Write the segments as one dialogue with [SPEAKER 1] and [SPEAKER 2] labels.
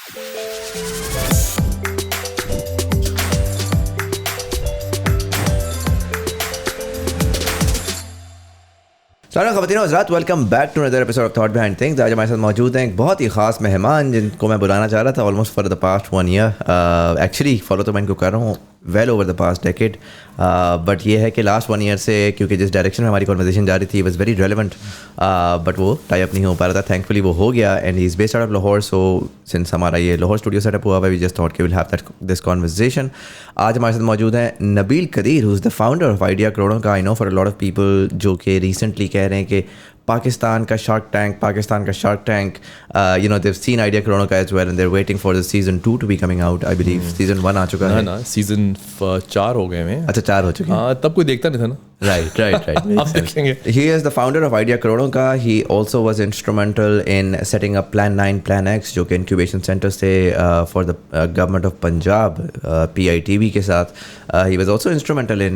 [SPEAKER 1] ख़वातीन और हज़रात, welcome back to another episode of thought behind things. आज हमारे साथ मौजूद हैं एक बहुत ही ख़ास मेहमान जिनको मैं बुलाना चाह रहा था almost for the past 1 year. Actually follow तो मैं इनको कर रहा हूँ well over the past decade, but ये है कि लास्ट 1 ईयर से क्योंकि जिस डायरेक्शन में हमारी कॉन्वर्सेशन जा रही थी वाज वेरी रेलेवेंट, बट वो टाई अप नहीं हो पा रहा था। थैंकफुली वो हो गया and he is based out of Lahore. So since हमारा ये लाहौर स्टूडियो सेटअप हुआ, वी जस्ट थॉट कि विल हैव दिस कॉन्वर्सेशन। आज हमारे साथ मौजूद हैं Nabeel Qadeer, who is the founder of idea करोड़ों का। I know for a lot of people जो कि रिसेंटली कह रहे हैं कि पाकिस्तान का shark tank, you know, they've seen Idea Caroron Ka as well and they're waiting for the season 2 to be coming out. I believe season 1 आ चुका है
[SPEAKER 2] ना, सीजन 4 हो गए हैं।
[SPEAKER 1] अच्छा 4 हो चुके हैं।
[SPEAKER 2] तब कोई देखता नहीं था ना।
[SPEAKER 1] Right.
[SPEAKER 2] आप देखेंगे।
[SPEAKER 1] He is the founder of Idea Caroron Ka. He also was instrumental in setting up Plan 9, Plan X, जो कि incubation centers थे for the government of Punjab, PITB के साथ. He was also instrumental in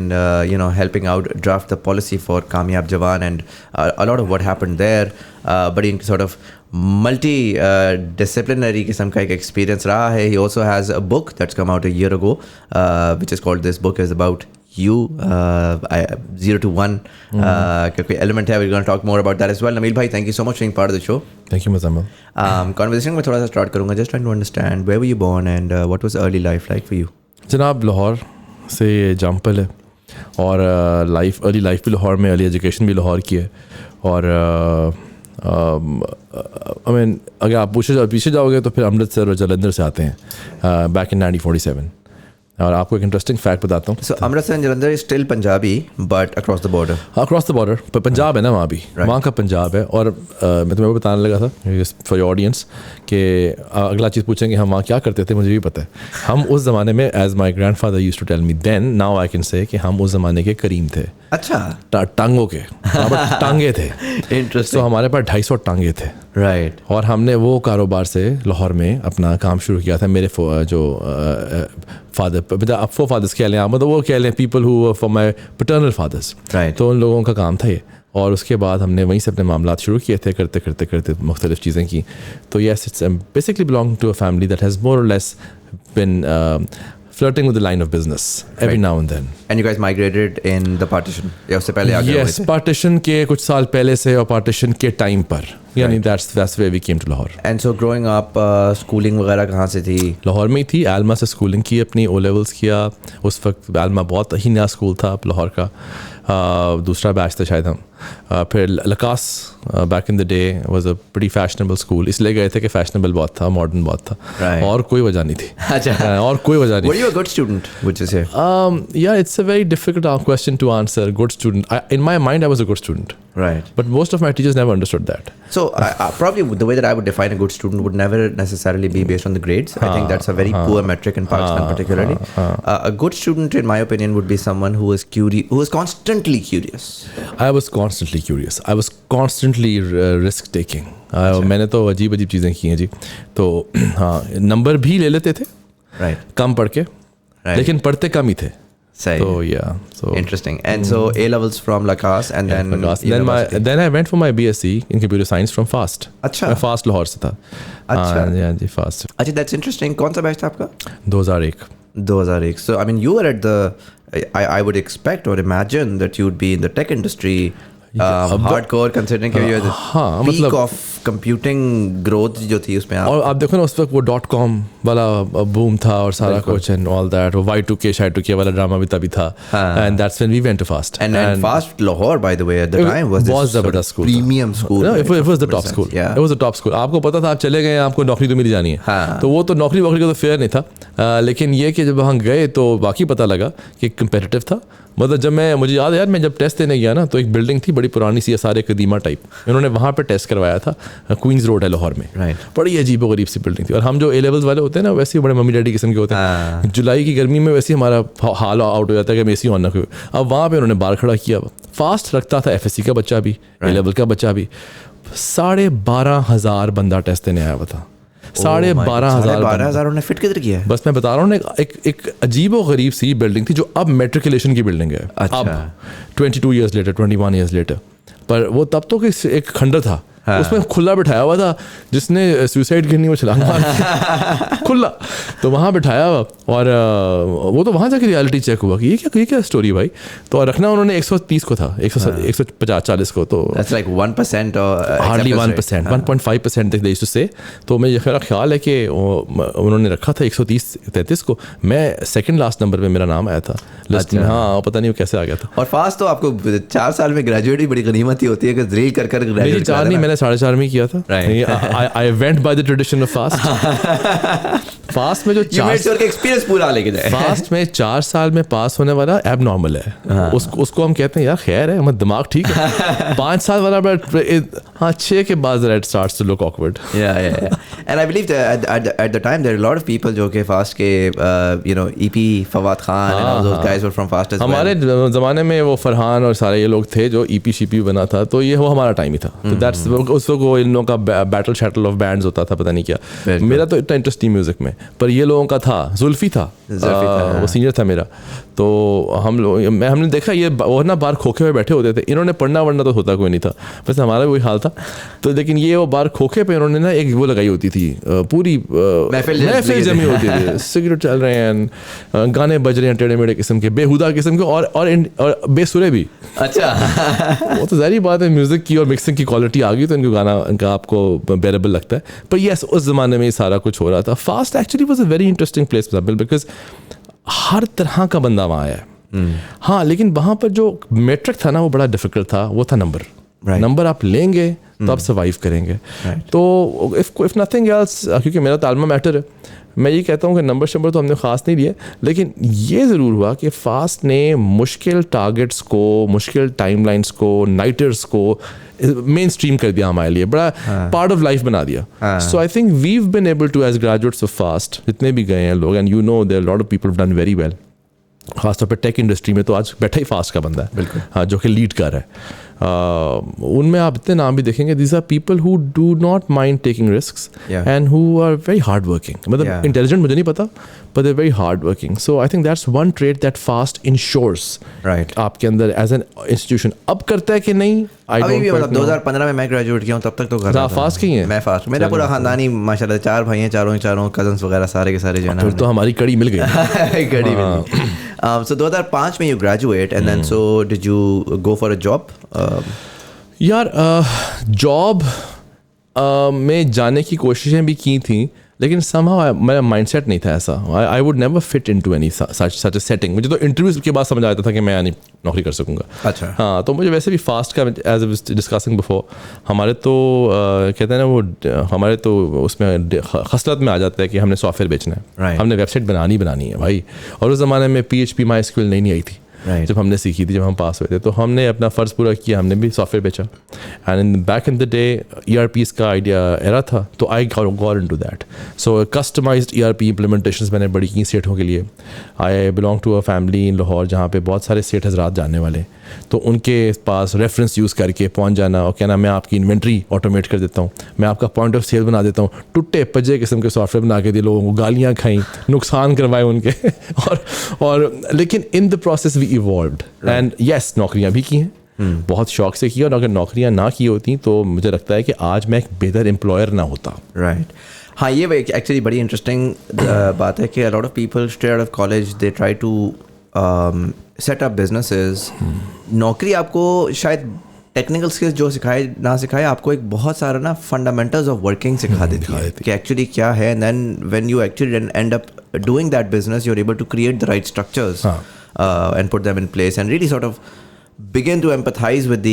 [SPEAKER 1] helping out draft the policy for Kamyab Jawan and a lot of what happened there. But in sort of multi-disciplinary किस्म का एक experience रहा है. He also has a book that's come out a year ago, which is called, this book is about you, 0 to 1 क्योंकि element है. We're going to talk more about that as well. Nabeel bhai, thank you so much for being part of the show.
[SPEAKER 2] Thank you Muzamil.
[SPEAKER 1] Conversation में थोड़ा सा start करूँगा, just trying to understand where were you born and what was early life like for you?
[SPEAKER 2] जनाब लाहौर से जंपल है और early life भी लाहौर में, अर्ली एजुकेशन भी लाहौर की है। और आई मीन अगर आप पीछे जाओगे तो फिर अमृतसर और जलंधर से आते हैं बैक इन 1947। और आपको एक इंटरेस्टिंग फैक्ट बताता हूँ।
[SPEAKER 1] So Amritsar and Jalandhar is still Punjabi but across the border.
[SPEAKER 2] Across the border पर पंजाब है ना, वहाँ भी वहाँ का पंजाब है। और मैं तुम्हें बताने लगा था फॉर योर ऑडियंस कि अगला चीज़ पूछेंगे हम वहाँ क्या करते थे। मुझे भी पता है, हम उस ज़माने में, as my grandfather used to tell me then, now I can say कि हम उस ज़माने के करीम थे।
[SPEAKER 1] अच्छा,
[SPEAKER 2] टांगों के टांगे थे।
[SPEAKER 1] इंटरेस्टिंग।
[SPEAKER 2] तो हमारे पास 250 टांगे थे।
[SPEAKER 1] राइट।
[SPEAKER 2] और हमने वो कारोबार से लाहौर में अपना काम शुरू किया था। मेरे जो फादर्स कह लें, मतलब वो कह लें people who for my paternal fathers, तो उन लोगों का काम था ये। और उसके बाद हमने वहीं से अपने मामला शुरू किए थे, करते करते मुख्तलिफ चीज़ें की। तो yes, it's basically belong to a family that has more or less been flirting with the line of business every now and then.
[SPEAKER 1] And you guys migrated in the partition? या उससे पहले आ गए?
[SPEAKER 2] Yes, partition के कुछ साल पहले से और partition के टाइम पर, यानी that's where we came to Lahore.
[SPEAKER 1] And so growing up, schooling वगैरह कहाँ से थी?
[SPEAKER 2] लाहौर में ही थी। आलमा से स्कूलिंग की, अपनी O levels किया। उस वक्त आलमा बहुत ही नया स्कूल था लाहौर का, दूसरा बैच था शायद हम। फिर लकास back in the day was a pretty fashionable school, इसलिए गए थे कि फैशनेबल बहुत था, मॉडर्न बहुत था। और कोई वजह नहीं थी।
[SPEAKER 1] अच्छा।
[SPEAKER 2] और कोई वजह नहीं।
[SPEAKER 1] Were you a good student, would you say?
[SPEAKER 2] Yeah, it's a very difficult question to answer. Good student. In my mind, I was a good student.
[SPEAKER 1] Right.
[SPEAKER 2] But most of my teachers never understood that.
[SPEAKER 1] So probably the way that I would define a good student would never necessarily be based on the grades. I think that's a very poor metric in Pakistan particularly. A good student, in my opinion, would be someone who is curious, who is constantly curious.
[SPEAKER 2] I was constantly curious. I was constantly risk taking. मैंने तो अजीब चीज़ें की हैं जी। तो हाँ, number भी ले लेते थे,
[SPEAKER 1] right,
[SPEAKER 2] कम पढ़ के, लेकिन पढ़ते कम ही थे। So yeah, so
[SPEAKER 1] interesting. And so A levels from Lakas and then
[SPEAKER 2] then I went for my BSc in computer science from FAST.
[SPEAKER 1] अच्छा,
[SPEAKER 2] मैं FAST लाहौर से था।
[SPEAKER 1] अच्छा
[SPEAKER 2] जी, FAST।
[SPEAKER 1] अच्छा, that's interesting. कौन सा बैच था आपका?
[SPEAKER 2] 2001।
[SPEAKER 1] So I mean you were at the I would expect or imagine that you would be in the tech industry. Hardcore considering कि you
[SPEAKER 2] हाँ,
[SPEAKER 1] peak
[SPEAKER 2] मतलब
[SPEAKER 1] of computing growth जो थी उसमें
[SPEAKER 2] और आप देखो ना उस वक्त वो .com वाला बूम था और सारा कुछ एंड ऑल दैट, वो Y2K वाला ड्रामा भी तभी था। And that's when we went to FAST
[SPEAKER 1] and fast Lahore by the way at the time was this
[SPEAKER 2] जबरदस्त school,
[SPEAKER 1] premium school.
[SPEAKER 2] No, it was the top school. It was the top school. आपको पता था आप चले गए, आपको नौकरी तो मिल जानी है। तो वो तो नौकरी का तो फेयर नहीं था, लेकिन ये कि जब वहाँ गए तो बाकी पता लगा कि कंपेटिटिव था। मतलब जब मुझे याद है यार, मैं जब टेस्ट देने गया ना तो एक बिल्डिंग थी बड़ी पुरानी सी, सारे कदीमा टाइप, उन्होंने वहाँ पे टेस्ट करवाया था। क्वींस रोड है लाहौर में, बड़ी अजीब गरीब सी बिल्डिंग थी। और हम जो A levels वाले होते हैं ना, वैसे ही बड़े मम्मी डैडी किस्म के होते हैं। जुलाई की गर्मी में वैसे ही हमारा हाल आउट हो जाता है कि AC ऑन ना हो। अब वहाँ पे उन्होंने बार खड़ा किया। फास्ट रखता था FSC का बच्चा भी, A level का बच्चा भी। 12,500 बंदा टेस्ट देने आया हुआ था। 12,500
[SPEAKER 1] उन्होंने फिट किधर किया है?
[SPEAKER 2] बस मैं बता रहा हूँ ना, एक अजीब व गरीब सी बिल्डिंग थी जो अब मेट्रिकुलेशन की बिल्डिंग है।
[SPEAKER 1] अच्छा।
[SPEAKER 2] अब 22 ईयर्स लेटर, 21 ईयर्स लेटर, पर वो तब तो एक खंडर था उसमें खुला बिठाया हुआ था, जिसने सुसाइड करनी वो छलांग मार खुला, तो वहाँ बिठाया हुआ, और वो तो वहाँ जाके रियलिटी चेक हुआ कि ये क्या स्टोरी भाई। तो रखना उन्होंने 130 को था, 150-40 को, तो
[SPEAKER 1] like 1%
[SPEAKER 2] hardly 1%, 1.5% they used to say. तो मेरा ख्याल है कि उन्होंने रखा था 130-33 को, मैं सेकंड लास्ट नंबर पे मेरा नाम आया था लिस्ट में। हाँ, पता नहीं वो कैसे आ गया था।
[SPEAKER 1] और फास्ट तो आपको 4 साल में ग्रेजुएट ही बड़ी गनीमत ही होती है कि ड्रिल कर ग्रेजुएट।
[SPEAKER 2] 4 नहीं, मैंने 4.5 में किया था। I went by the tradition of fast में जो
[SPEAKER 1] एक्सपीरियंस पूरा लेके जाए।
[SPEAKER 2] फास्ट में 4 साल में पास होने वाला एब नॉर्मल है, उसको हम कहते हैं यार खैर है, हमारा दिमाग ठीक है। 5 साल वाला हाँ 6 के बाद it starts to look awkward.
[SPEAKER 1] And I believe at the time there are lot of people जो कि फास्ट के EP Fawad Khan and all those guys were from FAST as well.
[SPEAKER 2] हमारे ज़माने में वो फरहान और सारे ये लोग थे जो ईपी शीपी बना था, तो ये वो हमारा टाइम ही था। तो दैट्स उस वक्त वो इन लोगों का बैटल शैटल ऑफ बैंड्स होता था, पता नहीं क्या। मेरा तो इतना इंटरेस्ट नहीं म्यूजिक में, पर ये लोगों का था। जुल्फी था वो सीनियर था मेरा, तो हमने देखा ये वो ना बाहर खोखे हुए बैठे होते थे, इन्होंने पढ़ना वढ़ना तो होता कोई नहीं था, बस हमारा वही हाल था। तो लेकिन ये वो बाहर खोखे पे इन्होंने ना एक वो लगाई होती थी, पूरी महफिल जमी होती थी, सिगरेट चल रहे हैं, गाने बज रहे हैं टेढ़े मेढ़े किस्म के, बेहुदा किस्म के, और बेसुरे भी।
[SPEAKER 1] अच्छा
[SPEAKER 2] वो तो ज़ाहिर बात है, म्यूज़िक की और मिक्सिंग की क्वालिटी आ गई तो इनको गाना इनका आपको बेरेबल लगता है। पर यस, उस ज़माने में ये सारा कुछ हो रहा था। FAST actually was a very interesting place because हर तरह का बंदा वहाँ आया है। हाँ, लेकिन वहाँ पर जो मेट्रिक था ना वो बड़ा डिफिकल्ट था, वो था नंबर। नंबर आप लेंगे तो आप सर्वाइव करेंगे। तो इफ़ नथिंग एल्स, क्योंकि मेरा तो अल्मा मैटर है, मैं ये कहता हूँ कि नंबर तो हमने ख़ास नहीं लिए, लेकिन ये ज़रूर हुआ कि फास्ट ने मुश्किल टारगेट्स को, मुश्किल टाइमलाइंस को, नाइटर्स को मेन स्ट्रीम कर दिया हमारे लिए, बड़ा पार्ट ऑफ लाइफ बना दिया। So I think we've been able to as graduates of FAST, जितने भी गए हैं लोग, and you know there lot of people done very well, खासतौर पर टेक इंडस्ट्री में तो आज बैठा ही फास्ट का बंदा है, बिल्कुल हाँ, जो कि लीड कर रहा है। उनमें आप इतने नाम भी देखेंगे, these are people who do not mind taking risks and who are very hard working. मतलब इंटेलिजेंट मुझे नहीं पता, but they're very hard working. So I think that's one trait that fast ensures आपके अंदर as an institution। अब करता है कि नहीं,
[SPEAKER 1] अभी भी मतलब 2015 में मैं ग्रेजुएट किया हूँ, तब तक तो कर रहा था।
[SPEAKER 2] फास्ट की है,
[SPEAKER 1] मैं फास्ट, मेरा पूरा खानदानी माशाल्लाह 4 भाई हैं, चारों कजन्स वगैरह सारे के सारे जो है ना,
[SPEAKER 2] तो हमारी कड़ी मिल गई।
[SPEAKER 1] कड़ी मिल गई। So 2005 में you graduate and then so did you go for a job?
[SPEAKER 2] यार जॉब में जाने की कोशिशें भी की थी, लेकिन somehow मेरा माइंडसेट नहीं था ऐसा। I would never fit into any such a setting. मुझे तो इंटरव्यूज के बाद समझ आता था कि मैं नहीं नौकरी कर सकूंगा।
[SPEAKER 1] अच्छा
[SPEAKER 2] हाँ, तो मुझे वैसे भी फास्ट का, एज आई डिस्कसिंग बिफोर, हमारे तो कहते हैं ना वो, हमारे तो उसमें खसलत में आ जाता है कि हमने सॉफ्टवेयर बेचना है, हमने वेबसाइट बनानी है भाई। और उस ज़माने में PHP MySQL नहीं आई थी जब हमने सीखी थी, जब हम पास हुए थे, तो हमने अपना फ़र्ज़ पूरा किया, हमने भी सॉफ्टवेयर बेचा। And back in the day ERPs का आइडिया एरा था, तो I got into that. So customized ERP implementations मैंने बड़ी की सेठों के लिए। I belong to a family in Lahore जहाँ पे बहुत सारे सेठ हजरात जानने वाले, तो उनके पास रेफरेंस यूज़ करके पहुँच जाना और कहना मैं आपकी इन्वेंट्री ऑटोमेट कर देता हूँ, मैं आपका पॉइंट ऑफ सेल बना देता हूँ। टुट्टे पजे किस्म के सॉफ्टवेयर बना के दिए, लोगों को गालियाँ खाई, नुकसान करवाए उनके और लेकिन in the process we evolved. And yes, नौकरियाँ भी की हैं, बहुत शौक से किया, और अगर नौकरियाँ ना की होती तो मुझे लगता है कि आज मैं एक बेहतर एम्प्लॉयर ना होता।
[SPEAKER 1] राइट हाँ, ये एक्चुअली बड़ी इंटरेस्टिंग बात है कि a lot of people straight out of college they try to set up businesses. नौकरी आपको शायद टेक्निकल स्किल्स जो सिखाए आपको एक बहुत सारा ना फंडामेंटल्स ऑफ वर्किंग सिखा देती है कि एक्चुअली क्या है। And then when you actually end up doing that business, you are able to create the right structures and put them in place and really sort of begin to empathize with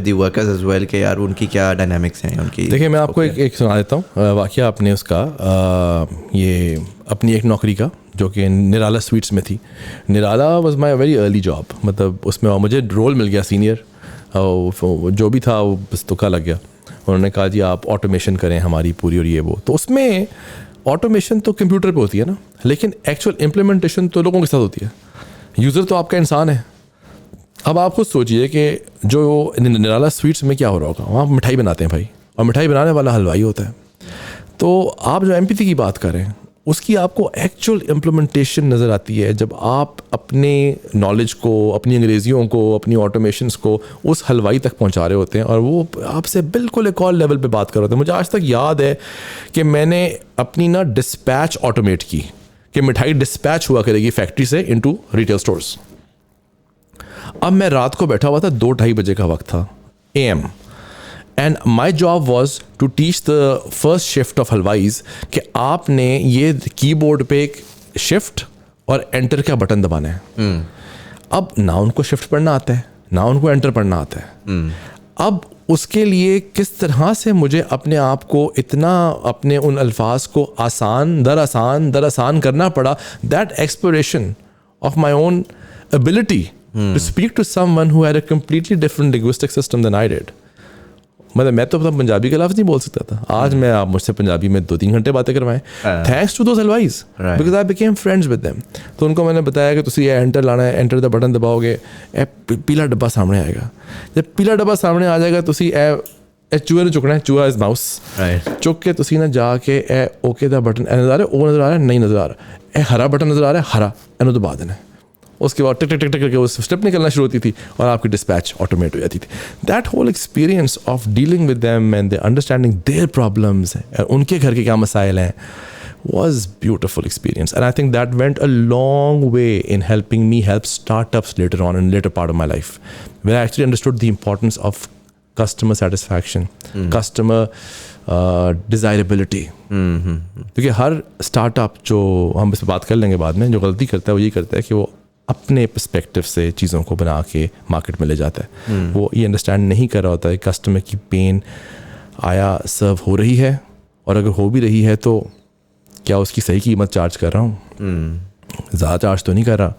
[SPEAKER 1] the workers as well कि यार उनकी क्या dynamics हैं उनकी।
[SPEAKER 2] देखिए मैं आपको एक सुना देता हूँ वाक़या अपने उसका, ये अपनी एक नौकरी का जो कि निराला स्वीट्स में थी। Nirala was my very early job, मतलब उसमें मुझे रोल मिल गया सीनियर, जो भी था वो बस तुक्का लग गया। उन्होंने कहा जी आप ऑटोमेशन करें हमारी पूरी, और ये वो, तो उसमें ऑटोमेशन तो कंप्यूटर पे होती है ना, लेकिन एक्चुअल इम्प्लीमेंटेशन तो लोगों के साथ होती है। यूज़र तो आपका इंसान है। अब आप खुद सोचिए कि जो निराला स्वीट्स में क्या हो रहा होगा, वहाँ मिठाई बनाते हैं भाई, और मिठाई बनाने वाला हलवाई होता है। तो आप जो एम्पैथी की बात करें, उसकी आपको एक्चुअल इम्प्लीमेंटेशन नज़र आती है जब आप अपने नॉलेज को, अपनी अंग्रेजियों को, अपनी ऑटोमेशंस को उस हलवाई तक पहुंचा रहे होते हैं और वो आपसे बिल्कुल एक और लेवल पे बात कर रहे होते हैं। मुझे आज तक याद है कि मैंने अपनी ना डिस्पैच ऑटोमेट की कि मिठाई डिस्पैच हुआ करेगी फैक्ट्री से इनटू रिटेल स्टोर्स। अब मैं रात को बैठा हुआ था, 2-2:30 बजे का वक्त था AM, and my job was to teach the first shift of halwais कि आपने ये कीबोर्ड पे एक शिफ्ट और एंटर का बटन दबाना है। अब ना उनको शिफ्ट पढ़ना आता है, ना उनको एंटर पढ़ना आता है। अब उसके लिए किस तरह से मुझे अपने आप को इतना अपने उन अल्फाज को आसान दर आसान करना पड़ा, that exploration of my own ability to speak to someone who had a completely different linguistic system than I did. मतलब मैं तो अपना पंजाबी के लफ्ज़ नहीं बोल सकता था। आज मैं आप मुझसे पंजाबी में 2-3 घंटे बातें करवाएं, thanks to those halwais, because I became friends with them. तो उनको मैंने बताया कि तुसी ये एंटर लाना है, एंटर द बटन दबाओगे, पीला डब्बा सामने आएगा। जब पीला डब्बा सामने आ जाएगा तुसी चूहे ने चुकना है, चूहा इज माउस, चुक के तुसी ना जाके ओके दा बटन नज़र आ रहा है, ओ नज़र आ रहा है, नहीं नज़र आ रहा, हरा बटन नज़र आ रहा है, हरा एनो दबा देना है। उसके बाद टिक टिक टिक टिक करके वो स्टेप निकलना शुरू होती थी और आपकी डिस्पैच ऑटोमेट हो जाती थी। That whole experience of dealing with them and understanding their problems, उनके घर के क्या मसाइल हैं, was beautiful experience, and I think that went a long way in helping me help startups later on in later part of my life, where I actually understood the importance of customer satisfaction, customer desirability. क्योंकि हर startup, जो हम इस पर बात कर लेंगे बाद में, जो गलती करता है वो ये करता है कि वो अपने पर्सपेक्टिव से चीज़ों को बना के मार्केट में ले जाता है। वो ये अंडरस्टैंड नहीं कर रहा होता है कस्टमर की पेन आया सर्व हो रही है, और अगर हो भी रही है तो क्या उसकी सही कीमत चार्ज कर रहा हूँ, ज़्यादा चार्ज तो नहीं कर रहा।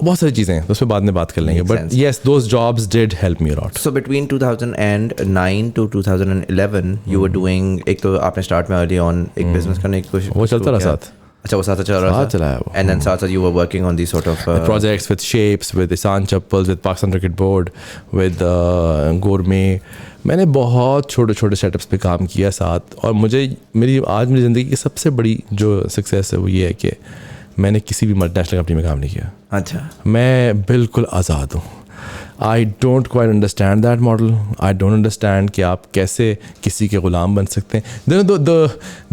[SPEAKER 2] बहुत सारी चीज़ें हैं, तो उस पर बाद में बात कर लेंगे। But yes, those jobs did help me a lot.
[SPEAKER 1] So between 2009 to 2011 you were doing, एक तो आपने स्टार्ट में अर्ली ऑन एक बिजनेस करने की कोशिश,
[SPEAKER 2] वो चलता रहा साथ।
[SPEAKER 1] अच्छा, वो साथ चल रहा था, चलाया वो। And then साथ you were working on these sort of
[SPEAKER 2] projects with Shapes, with Hasan Chappals, with Pakistan Cricket Board, with Gourmet। मैंने बहुत छोटे छोटे सेटअप्स पे काम किया साथ, और मुझे मेरी ज़िंदगी की सबसे बड़ी जो सक्सेस है वो ये है कि मैंने किसी भी मल्टीनेशनल कंपनी में काम नहीं किया।
[SPEAKER 1] अच्छा, मैं
[SPEAKER 2] बिल्कुल आज़ाद हूँ। I don't quite understand that model. I don't understand कि आप कैसे किसी के ग़ुलाम बन सकते हैं।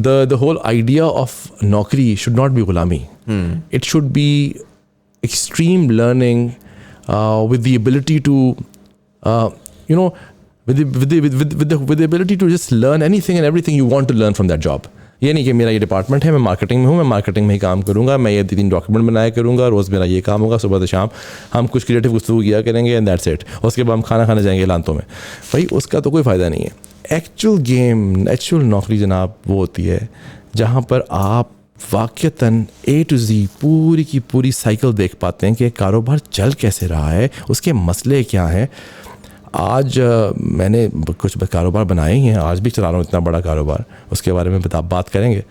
[SPEAKER 2] The whole idea of naukri should not be ghulami, it should be extreme learning with the ability to you know with the ability to just learn anything and everything you want to learn from that job। ये नहीं कि मेरा ये department है, मैं marketing में हूँ, मैं मार्केटिंग में ही काम करूँगा, मैं ये 3 डॉक्यूमेंट बनाया करूँगा, रोज़ मेरा ये काम होगा, सुबह से शाम हम कुछ क्रिएटिव गुफ्तगू किया करेंगे एंड दैट्स इट। उसके बाद हम खाना खाने जाएंगे लांतों में, भाई उसका तो कोई फ़ायदा नहीं है। एक्चुअल गेम, एक्चुअल नौकरी जनाब वो होती है जहाँ पर आप वाक़तन A to Z पूरी की पूरी साइकिल देख पाते हैं कि कारोबार चल कैसे रहा है, उसके मसले क्या हैं। आज मैंने कुछ कारोबार बनाए ही हैं, आज भी चला रहा हूँ इतना बड़ा कारोबार, उसके बारे में बात करेंगे।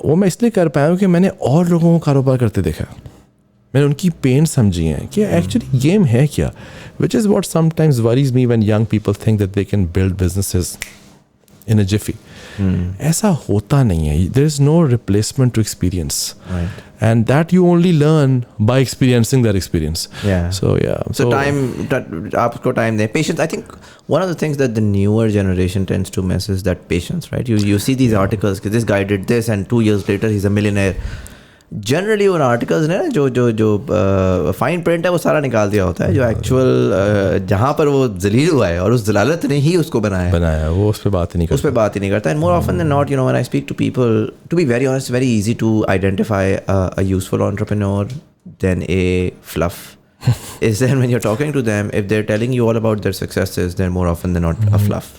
[SPEAKER 2] वो मैं इसलिए कर पाया हूँ कि मैंने और लोगों को कारोबार करते देखा, मैंने उनकी पेन समझी है कि एक्चुअली गेम है क्या, which is what sometimes worries me when young people think that they can build businesses in a jiffy. ऐसा होता नहीं है। There is no replacement to experience, and that you only learn by experiencing that experience. So
[SPEAKER 1] time, आपको time दें, patience. I think one of the things that the newer generation tends to miss is that patience, right? You see these articles कि this guy did this and 2 years later he's a millionaire. Generally उन articles ने जो fine print है वो सारा निकाल दिया होता है, जो एक्चुअल जहाँ पर वो जलील हुआ है और उस जलालत ने ही उसको बनाया
[SPEAKER 2] वो उस पर बात ही नहीं करता।
[SPEAKER 1] And more often than not, you know, when I speak to people, to be very honest, very easy to identify a useful entrepreneur than a fluff. Is then when you're talking to them, if they're telling you all about their successes, they're more often than not a fluff.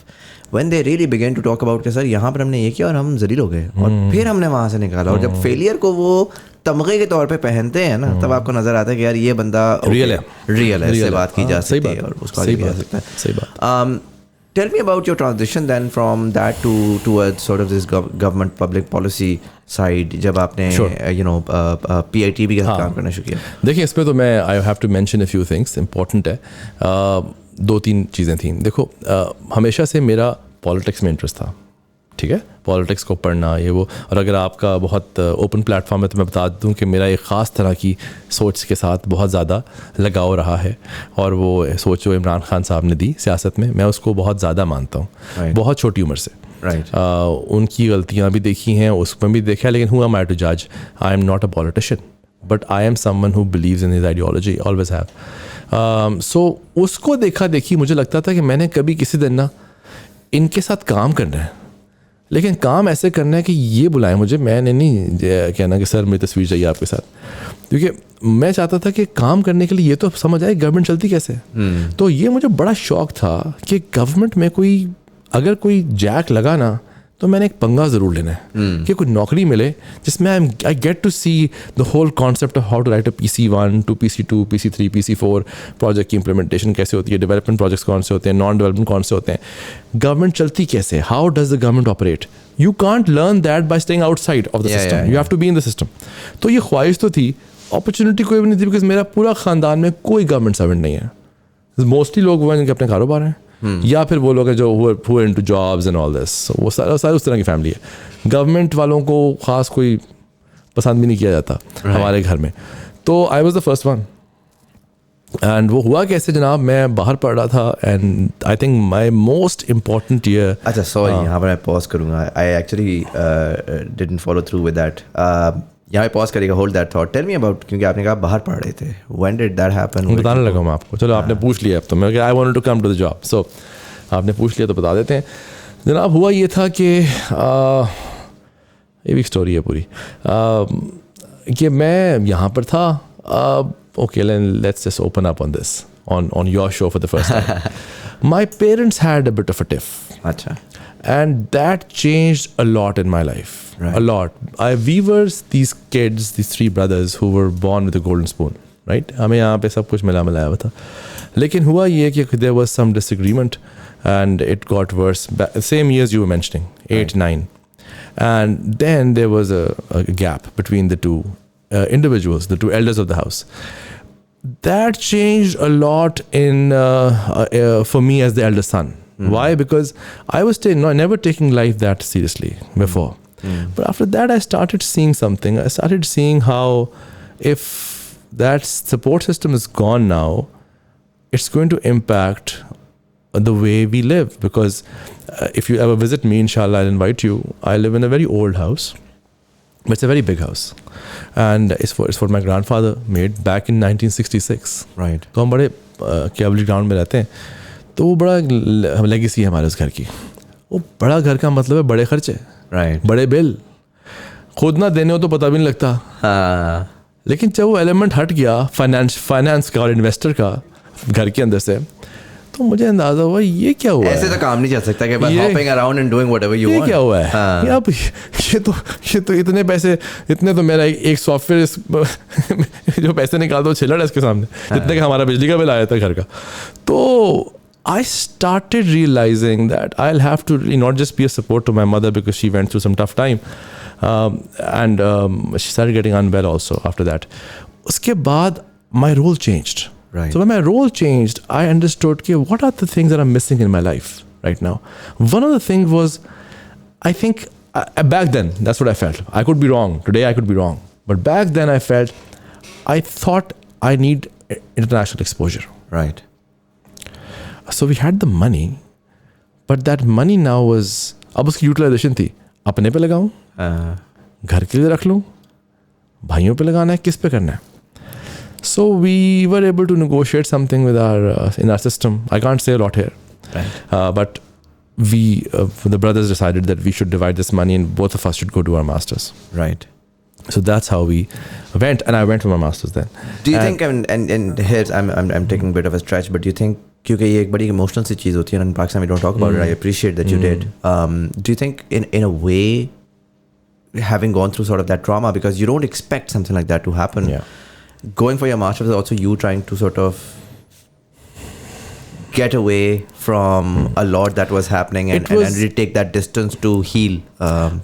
[SPEAKER 1] When they really begin to talk about कि sir यहाँ पर हमने ये किया और हम जलील हो गए और फिर हमने वहाँ से निकाला, और जब फेलियर को वो तमगे के तौर पे पहनते हैं ना, तब आपको नजर आता है कि यार ये बंदा रियल है, इससे बात की जा सकती है और उसको आगे किया जा सकता है।
[SPEAKER 2] सही बात।
[SPEAKER 1] Tell me about your transition then from that towards sort of this government public policy side, जब आपने you know PITB का काम करना शुरू किया।
[SPEAKER 2] देखिए, इस पे तो मैं I have to mention a few things important है। 2-3 चीज़ें थी। देखो, हमेशा से मेरा पॉलिटिक्स में इंटरेस्ट था, ठीक है, पॉलिटिक्स को पढ़ना ये वो। और अगर आपका बहुत ओपन प्लेटफॉर्म है तो मैं बता दूं कि मेरा एक ख़ास तरह की सोच के साथ बहुत ज़्यादा लगाव रहा है, और वो सोच जो इमरान खान साहब ने दी सियासत में, मैं उसको बहुत ज़्यादा मानता हूँ, बहुत छोटी उम्र से। उनकी गलतियाँ भी देखी हैं, उसमें भी देखा है, लेकिन हु एम आई टू जज? I am not a politician, but I am someone who believes in his ideology, always have. So उसको देखा देखी मुझे लगता था कि मैंने कभी किसी दिन ना इनके साथ काम करना है, लेकिन काम ऐसे करना है कि ये बुलाएं मुझे, मैंने नहीं कहना कि सर मेरी तस्वीर चाहिए आपके साथ, क्योंकि मैं चाहता था कि काम करने के लिए ये तो समझ आए गवर्नमेंट चलती कैसे है। तो ये मुझे बड़ा शौक था कि गवर्नमेंट में कोई अगर कोई जैक लगा ना तो मैंने एक पंगा ज़रूर लेना है कि कोई नौकरी मिले जिसमें I get to see the whole concept of how to write a PC1 to PC2 PC3 PC4 project की इंप्लीमेंटेशन कैसे होती है, डेवलपमेंट प्रोजेक्ट्स कौन से होते हैं, नॉन डेवलपमेंट कौन से होते हैं, गवर्नमेंट चलती कैसे, how does the government operate. You can't learn that by staying outside of the system, you have to be in the system. तो ये ख्वाहिश तो थी, अपॉर्चुनिटी कोई भी नहीं थी, बिकॉज मेरा पूरा ख़ानदान में कोई गवर्नमेंट सर्वेंट नहीं है। मोस्टली लोग वो हैं जिनके अपने कारोबार हैं, या फिर वो लोग हैं जो who are into jobs and all this, वो सारे उस तरह की फैमिली है। गवर्नमेंट वालों को ख़ास कोई पसंद भी नहीं किया जाता हमारे घर में। तो I was the first one. And वो हुआ कैसे जनाब, मैं बाहर पढ़ रहा था, and I think my most important year.
[SPEAKER 1] अच्छा सॉरी, यहाँ पर मैं पॉज करूँगा, I actually didn't follow through with that. यहाँ पे पॉज करेगा, hold that thought, tell me about, क्योंकि आपने कहा बाहर पढ़ रहे थे, व्हेन डिड दैट हैपन?
[SPEAKER 2] बताने लगा मैं आपको, चलो आपने पूछ लिया अब तो, मैं I wanted to come to the job, so आपने पूछ लिया तो बता देते हैं। जनाब हुआ ये था कि ये भी स्टोरी है पूरी, कि मैं यहाँ पर था। Okay, let's just open up on this on your show for the first time. My parents had a bit of a tiff.
[SPEAKER 1] अच्छा.
[SPEAKER 2] And that changed a lot in my life. Right. A lot. We were these kids, these three brothers who were born with a golden spoon. Right? हमें यहाँ पे सब कुछ मिला मिलाया हुआ था. लेकिन हुआ ये कि there was some disagreement and it got worse. Same years you were mentioning, 8, 9. And then there was a gap between the two individuals, the two elders of the house. That changed a lot in for me as the elder son. Mm-hmm. Why? Because I was never taking life that seriously before. Mm-hmm. But after that, I started seeing something. I started seeing how if that support system is gone now, it's going to impact the way we live. Because if you ever visit me, inshallah, I'll invite you. I live in a very old house. But it's a very big house, and it's for my grandfather made back in 1966. Right. तो हम बड़े cable ground में रहते हैं, तो वो बड़ा legacy है हमारे उस घर की। वो बड़ा घर का मतलब है बड़े खर्चे, राइट, बड़े बिल, खुद ना देने हो तो पता भी नहीं लगता। हाँ। लेकिन जब वो एलिमेंट हट गया फाइनेंस का और इन्वेस्टर का घर के अंदर से, तो मुझे अंदाजा हुआ ये क्या हुआ
[SPEAKER 1] ऐसे
[SPEAKER 2] है?
[SPEAKER 1] तो काम नहीं चल सकता कि बस hopping around and doing whatever you want.
[SPEAKER 2] ये क्या हुआ है? हाँ। ये तो इतने पैसे, इतने तो मेरा एक सॉफ्टवेयर जो पैसे निकालता वो छिलड़ है इसके सामने, जितने का हमारा बिजली का बिल आया था घर का। तो I started realizing that I'll have to not just be a support to my mother because she went through some tough time, and she started getting unwell also after that. उसके बाद my role changed. Right. So when my role changed, I understood what are the things that I'm missing in my life right now. One of the things was, I think back then, that's what I felt. I could be wrong. Today I could be wrong. But back then I thought I need international exposure. Right. So we had the money, but that money now was, अब उसकी utilization थी, अपने पे लगाऊं, घर के लिए रख लूं, भाइयों पे लगाना है, किस पे करना है? So we were able to negotiate something with in our system. I can't say a lot here, right. But the brothers decided that we should divide this money and both of us should go do our masters. Right. So that's how we went, and I went for my masters then. Do you think, and here I'm taking a bit of a stretch, but do you think, क्योंकि ये एक बड़ी emotional सी चीज़ होती है, in Pakistan we don't talk about it. I appreciate that you did. Do you think in a way, having gone through sort of that trauma, because you don't expect something like that to happen. Yeah. Going for your master's is also you trying to sort of get away from a lot that was happening and really take that distance to heal.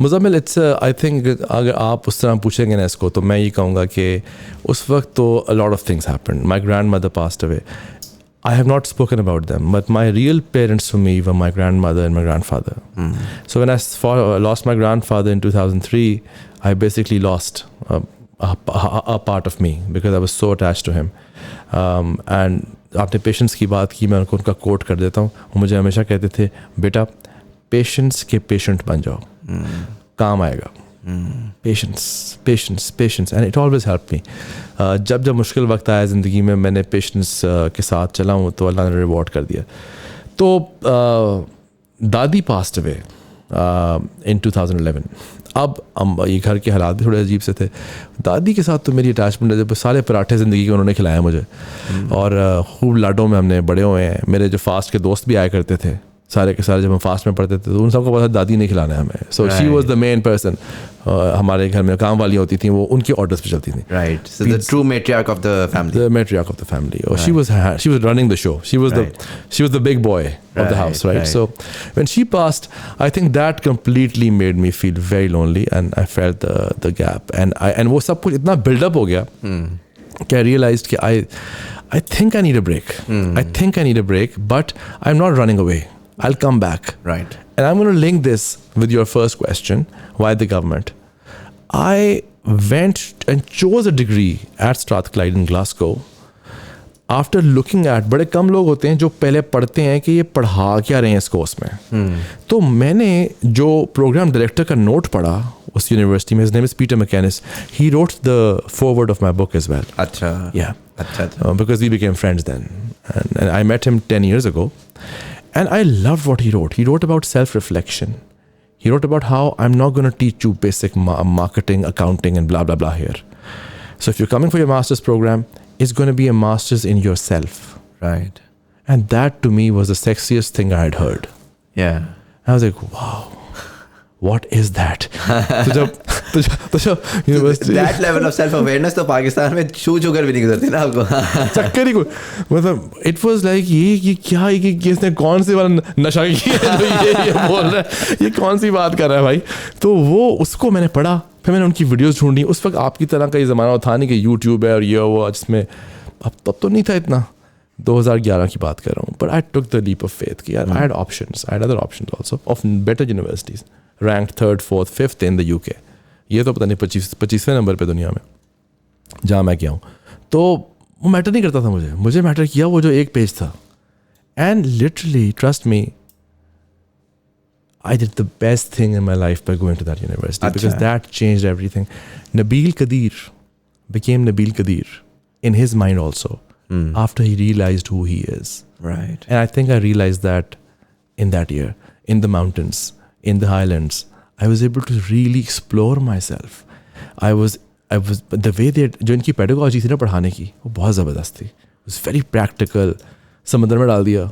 [SPEAKER 2] Muzamil, it's I think अगर आप उस तरह पूछेंगे ना इसको, तो मैं ये कहूँगा कि उस वक्त तो a lot of things happened. My grandmother passed away. I have not spoken about them, but my real parents for me were my grandmother and my grandfather. So when I lost my grandfather in 2003, I basically lost a part of me because I was so attached to him. And आपने patience की बात की, मैं उनका coat कर देता हूँ. वो मुझे हमेशा कहते थे, बेटा पेशेंस के पेशेंट बन जाओ, काम आएगा. Patience and it always help me. जब मुश्किल वक्त आया ज़िंदगी में, मैंने पेशेंस के साथ चला हूँ तो अल्लाह ने रिवॉर्ड कर दिया. तो दादी पास्ट अवे इन 2011. अब ये घर के हालात भी थोड़े अजीब से थे. दादी के साथ तो मेरी अटैचमेंट है, जब सारे पराठे ज़िंदगी के उन्होंने खिलाए मुझे, और खूब लाडों में हमने बड़े हुए हैं. मेरे जो फास्ट के दोस्त भी आया करते थे, सारे के सारे जब हम फास्ट में पढ़ते थे, तो उन सबको पता दादी नहीं खिलाना है हमें. So she was the main person. हमारे घर में काम वाली होती थी, वो उनके ऑर्डर्स पे चलती थी.
[SPEAKER 1] Right. So the true matriarch of the family.
[SPEAKER 2] The matriarch of the family. और she was running the show. She was the big boy of the house, right? So when she passed, I think that completely made me feel very lonely, and I felt the gap, and वो सब कुछ इतना build up हो गया कि I realized कि I think I need a break. I think I need a break, but I'm not running away. I'll come back.
[SPEAKER 1] Right.
[SPEAKER 2] And I'm going to link this with your first question, why the government. I went and chose a degree at Strathclyde in Glasgow after looking at. बड़े कम लोग होते हैं जो पहले पढ़ते हैं कि ये पढ़ा क्या रहे हैं इस कोर्स में. तो मैंने जो प्रोग्राम डायरेक्टर का नोट पढ़ा उस यूनिवर्सिटी में, his name is Peter Mackenis, he wrote the foreword of my book as well.
[SPEAKER 1] अच्छा.
[SPEAKER 2] Yeah because we became friends then, and I met him 10 years ago, and I loved what he wrote. He wrote about self-reflection. He wrote about how I'm not going to teach you basic marketing, accounting, and blah blah blah here. So if you're coming for your master's program, it's going to be a master's in yourself.
[SPEAKER 1] Right.
[SPEAKER 2] And that to me was the sexiest thing I had heard.
[SPEAKER 1] Yeah.
[SPEAKER 2] I was like, wow, what is that? तो जब university
[SPEAKER 1] that level of self awareness तो पाकिस्तान में छू कर भी नहीं गुजरती ना आपको.
[SPEAKER 2] चक्कर ही कोई, मतलब it was like ये क्या, ये इसने कौन सी वाला नशा किया है जो ये बोल रहा है, ये कौन सी बात कर रहा है भाई. तो वो उसको मैंने पढ़ा, फिर मैंने उनकी वीडियोस ढूंढी. उस वक्त आपकी तरह का ये ज़माना था नहीं कि यूट्यूब है और ये वो, जिसमें अब तब तो नहीं था इतना. 2011 की बात कर रहा हूँ. But I took the leap of faith कि यार I had options, I had other options also of better universities, ranked 3rd, 4th, 5th in the UK. ये तो पता नहीं 25वें नंबर पे दुनिया में जहाँ मैं गया हूँ. तो वो मैटर नहीं करता था मुझे मैटर किया वो जो एक पेज था. And literally trust me, I did the best thing in my life by going to that university. Because that changed everything. Nabeel Qadeer became Nabeel Qadeer in his mind also after he realized who he is.
[SPEAKER 1] Right.
[SPEAKER 2] And I think I realized that in that year, in the mountains, in the highlands, I was able to really explore myself. I was the way they जो इनकी pedagogy थी ना पढ़ाने की, वो बहुत ज़बरदस्त थी. It was very practical. समंदर में डाल दिया,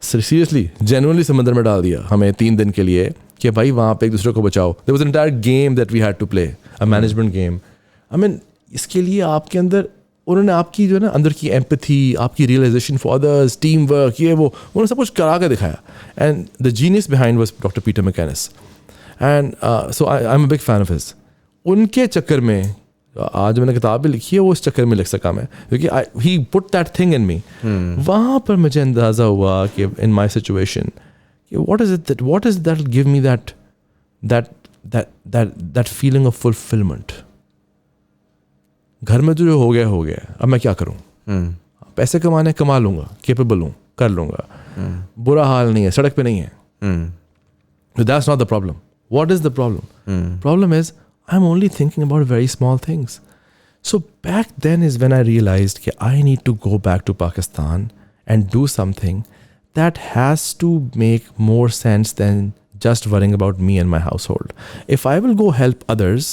[SPEAKER 2] सीरियसली जेन्युइनली समंदर में डाल दिया हमें 3 दिन के लिए कि भाई वहाँ पे एक दूसरे को बचाओ. There was an entire game that we had to play, a management game. I mean इसके लिए आपके अंदर उन्होंने आपकी जो है ना अंदर की एम्पैथी, आपकी realization for others, team work, ये वो उन्होंने सब कुछ करा के दिखाया. And the genius behind was doctor Peter Mackenis. And so I am a big fan of his. उनके चक्कर में आज मैंने किताब भी लिखी है, वो इस चक्कर में लिख सका मैं, क्योंकि he put that thing in me. वहाँ पर मुझे अंदाज़ा हुआ कि in my situation what is that give me that feeling of fulfilment. घर में तो जो हो गया, अब मैं क्या करूँ. पैसे कमाने कमा लूँगा, केपेबल हूँ, कर लूँगा, बुरा हाल नहीं है, सड़क पे नहीं है. That's not the problem. What is the problem? Problem is I'm only thinking about very small things. So back then is when I realized that I need to go back to Pakistan and do something that has to make more sense than just worrying about me and my household. If I will go help others,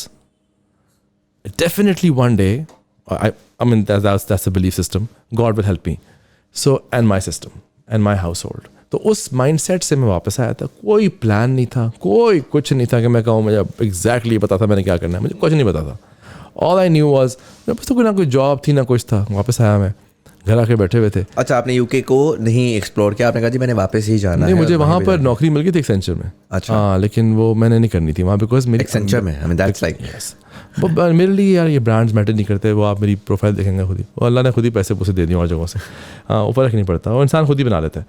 [SPEAKER 2] definitely one day, I mean that's a belief system, God will help me. So, and my system and my household. तो उस mindset से मैं वापस आया था. कोई plan नहीं था, कोई कुछ नहीं था कि मैं कहूँ मुझे एग्जैक्टली पता था मैंने क्या करना है, मुझे कुछ नहीं पता था. ऑल आई न्यू वाज बस तो कोई ना कोई जॉब थी ना कुछ था. वापस आया मैं, घर आके बैठे हुए थे।
[SPEAKER 1] अच्छा, आपने यूके को नहीं एक्सप्लोर किया, आपने कहा जी मैंने वापस ही जाना है?
[SPEAKER 2] नहीं, मुझे वहाँ पर नौकरी मिल गई थी एक्सेंचर में।
[SPEAKER 1] अच्छा।
[SPEAKER 2] हाँ, लेकिन वो मैंने नहीं करनी थी वहाँ, बिकॉज मेरी
[SPEAKER 1] एक्सेंचर में, आई मीन दैट्स लाइक
[SPEAKER 2] मेरे लिए यार ये ब्रांड्स मैटर नहीं करते, वो आप मेरी प्रोफाइल देखेंगे खुद ही, वो अल्लाह ने खुद ही पैसे पूसे दे दिए और जगहों से, वो फ़र्क नहीं पड़ता, वो इंसान खुद ही बना लेता है।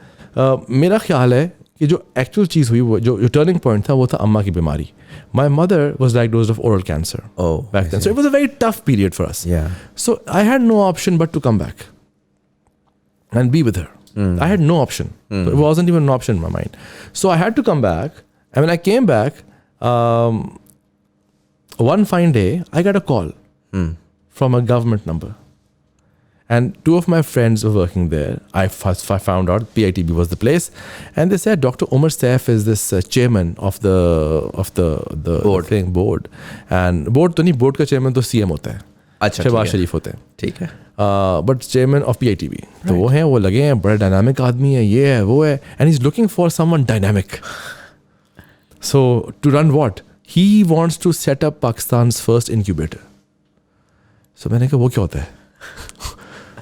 [SPEAKER 2] मेरा ख्याल है कि जो एक्चुअल चीज़ हुई, वो जो टर्निंग पॉइंट था, वो था अम्मा की बीमारी। My mother was diagnosed of oral cancer back then, so it was a very tough period for us. So I had no option but to come back and be with her. I had no option. It wasn't even an option in my mind. So I had to come back. And when I came back, one fine day, I got a call from a government number. And two of my friends were working there. I found out PITB was the place. And they said, Dr. Umar Saif is this chairman of the board. And board तो नहीं, board का chairman तो CM होता है.
[SPEAKER 1] अच्छा,
[SPEAKER 2] शहबाज शरीफ होते हैं,
[SPEAKER 1] ठीक है,
[SPEAKER 2] बट चेयरमैन ऑफ PITB तो वो हैं, वो लगे हैं, बड़ा डायनामिक आदमी है, ये है वो है, and he is looking for someone dynamic. So to run what, he wants to set up Pakistan's first incubator. So मैंने कहा वो क्या होता है?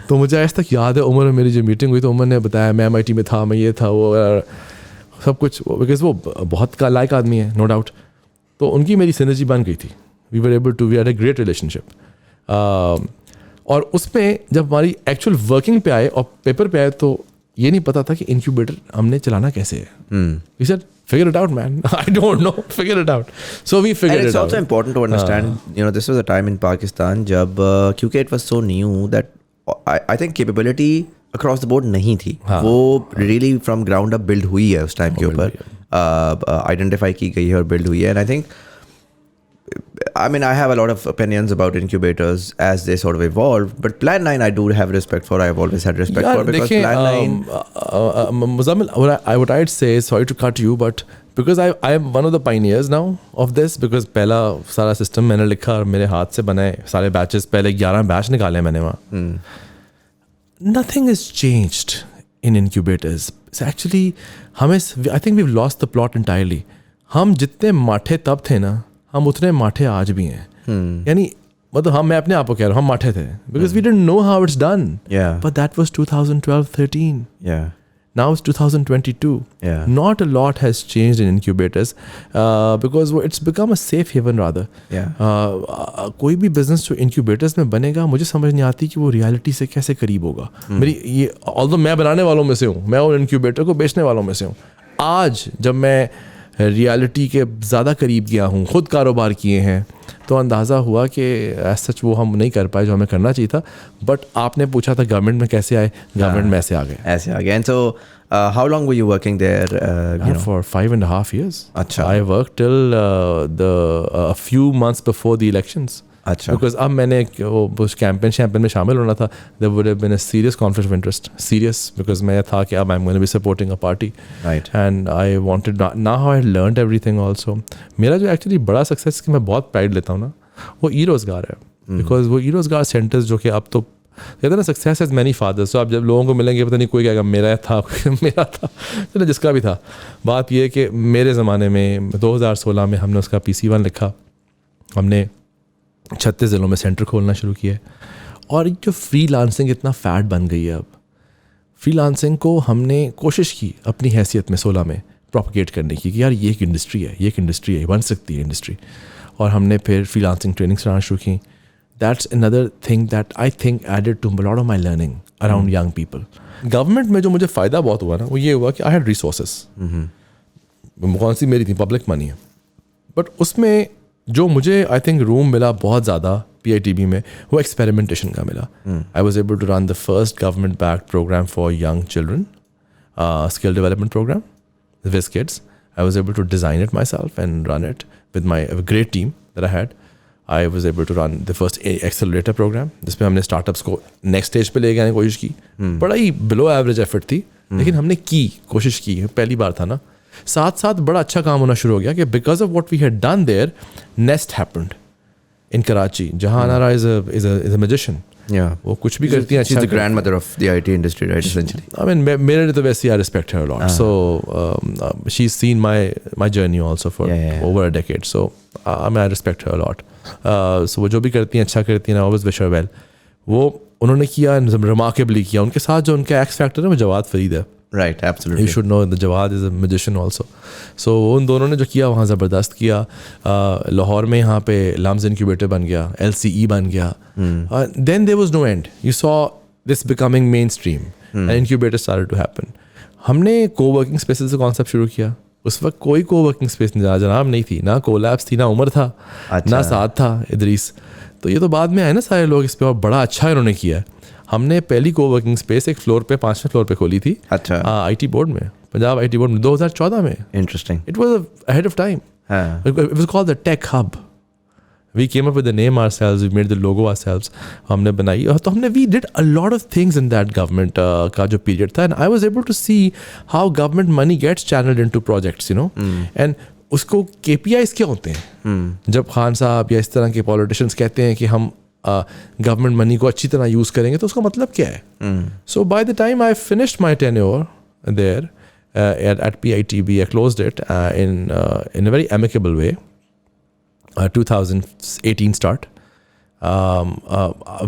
[SPEAKER 2] तो मुझे आज तक याद है, उमर में मेरी जो मीटिंग हुई तो उमर ने बताया मैं MIT में था, मैं ये था, वो सब कुछ, बिकॉज वो बहुत लायक आदमी है, नो डाउट। तो उनकी मेरी सिनर्जी बन गई थी, we had a great relationship. और उसमें जब हमारी एक्चुअल वर्किंग पे आए और पेपर पे आए तो ये नहीं पता था कि इनक्यूबेटर हमने चलाना कैसे है। We said, figure it out, man. I don't know. Figure it out. So we figured it out.
[SPEAKER 1] And it's also important to understand, this was a time in Pakistan जब क्योंकि it was so new that I think capability across the board नहीं थी। वो really from ground up build हुई है उस time के ऊपर, identify की गई है और build हुई है। And I think I mean, I have a lot of opinions about incubators as they sort of evolve, but Plan 9 I do have respect for. I have always had respect for, because Plan 9...
[SPEAKER 2] Muzamil, what I'd say, sorry to cut you, but because I am one of the pioneers now of this, because पहला सारा system मैंने लिखा और मेरे हाथ से बनाए सारे batches, पहले 11 batch निकाले मैंने वहाँ। Nothing has changed in incubators. It's actually, I think we've lost the plot entirely. हम जितने माठे तब थे ना, हम उतने माठे आज भी हैं। यानी मतलब मैं अपने आप को कह रहा हूँ, हम माठे थे because we didn't know how it's done. But that was 2012-13. Now it's 2022. Not a lot has changed in incubators because it's become a safe haven rather. कोई भी business जो incubators में बनेगा, मुझे समझ नहीं आती कि वो reality से कैसे करीब होगा। मेरी ये although मैं बनाने वालों में से हूँ, मैं उन incubator को बेचने वालों में से हूँ। आज जब मैं रियलिटी के ज़्यादा करीब गया हूँ, ख़ुद कारोबार किए हैं, तो अंदाज़ा हुआ कि सच वो हम नहीं कर पाए जो हमें करना चाहिए था। बट आपने पूछा था गवर्नमेंट में कैसे आए, गवर्नमेंट में ऐसे आ गए।
[SPEAKER 1] And so how long were you working there?
[SPEAKER 2] For 5.5 years.
[SPEAKER 1] अच्छा।
[SPEAKER 2] I work till a few months before the elections.
[SPEAKER 1] अच्छा।
[SPEAKER 2] बिकॉज अब मैंने वो कैंपेन में शामिल होना था, there would have been a serious conflict of interest, serious, because मैं था कि अब I am going to be supporting a party,
[SPEAKER 1] right,
[SPEAKER 2] and I wanted, now I learned everything also. मेरा जो एक्चुअली बड़ा सक्सेस कि मैं बहुत प्राइड लेता हूँ ना, वो ई रोज़गार है, बिकॉज वो ई रोज़गार सेंटर्स जो कि अब तो कहते हैं ना, सक्सेस हैज़ मैनी फादर्स। तो आप जब लोगों को मिलेंगे पता नहीं कोई कहेगा मेरा था मेरा था, चलो जिसका भी था। बात यह है कि मेरे ज़माने में 2016 में हमने उसका PC1 लिखा, हमने 36 ज़िलों में सेंटर खोलना शुरू किया है। और जो फ्रीलांसिंग इतना फैट बन गई है, अब फ्रीलांसिंग को हमने कोशिश की अपनी हैसियत में 16 में प्रोपगेट करने की कि यार ये एक इंडस्ट्री है, ये एक इंडस्ट्री है, बन सकती है इंडस्ट्री। और हमने फिर फ्रीलांसिंग ट्रेनिंग्स कराना शुरू की। That's another thing that I think added to lot of my learning around young people. Government में जो मुझे फ़ायदा बहुत हुआ ना, वो ये हुआ कि आई हैड रिसोर्सेस, कौन सी मेरी थी, पब्लिक मनी है, बट उसमें जो मुझे आई थिंक रूम मिला बहुत ज़्यादा PITB में, वो एक्सपेरिमेंटेशन का मिला। I was able to run the first government backed program for young children, skill development program with kids. I was able to design it myself and run it with my great team that I had. I was able to run the first accelerator program, जिसमें हमने startups को next stage पे ले गए, कोशिश की। बड़ा ही below average effort थी, लेकिन हमने की, कोशिश की, पहली बार था ना। साथ साथ बड़ा अच्छा काम होना शुरू हो गया कि because of what we had done there, nest happened in Karachi, जहां अनारा इज अ मैजिशियन। वो कुछ भी करती है अच्छा,
[SPEAKER 1] the grandmother of the IT industry, right, essentially.
[SPEAKER 2] I mean मेरे लिए तो वैसे I respect her a lot, so she is seen my journey also for over a decade, so I respect her a lot. So वो जो भी करती हैं अच्छा करती हैं, I always wish her well. वो उन्होंने किया, रिमार्केबली किया. उनके साथ जो उनका एक्स फैक्टर है वो जवाद फरीद है.
[SPEAKER 1] Right, absolutely.
[SPEAKER 2] You should know that Jawad is a magician also. So उन दोनों ने जो किया वहाँ ज़बरदस्त किया. लाहौर में यहाँ पे लम्स इंक्यूबेटर बन गया, LCE बन गया. Then there was no end. You saw this becoming mainstream. And incubators started to happen. हमने co-working spaces का कॉन्सेप्ट शुरू किया. उस वक्त कोई co-working space जनाब नहीं थी, ना कोलैब्स थी, ना उमर था, ना साथ था इदरीस. तो ये तो बाद में आए ना सारे लोग इस पर, और बड़ा अच्छा इन्होंने किया. हमने पहली कोवर्किंग स्पेस एक फ्लोर पे 5वें फ्लोर पे खोली थी. अच्छा. IT बोर्ड में, पंजाब IT बोर्ड में 2014 में.
[SPEAKER 1] Interesting.
[SPEAKER 2] It was ahead of time. It was called the tech hub. We came up with the name ourselves, we made the logo ourselves. हमने बनाई, तो हमने we did a lot of things in that government का जो period था. And I was able to see how government money gets channelled into projects, you know. And उसको KPIs क्या होते हैं. जब खान साहब या इस तरह के पॉलिटिशियंस कहते हैं कि हम गवर्नमेंट मनी को अच्छी तरह यूज़ करेंगे, तो उसका मतलब क्या है. So by the time I finished my tenure there at PITB, I closed it in a very amicable way. 2018 start.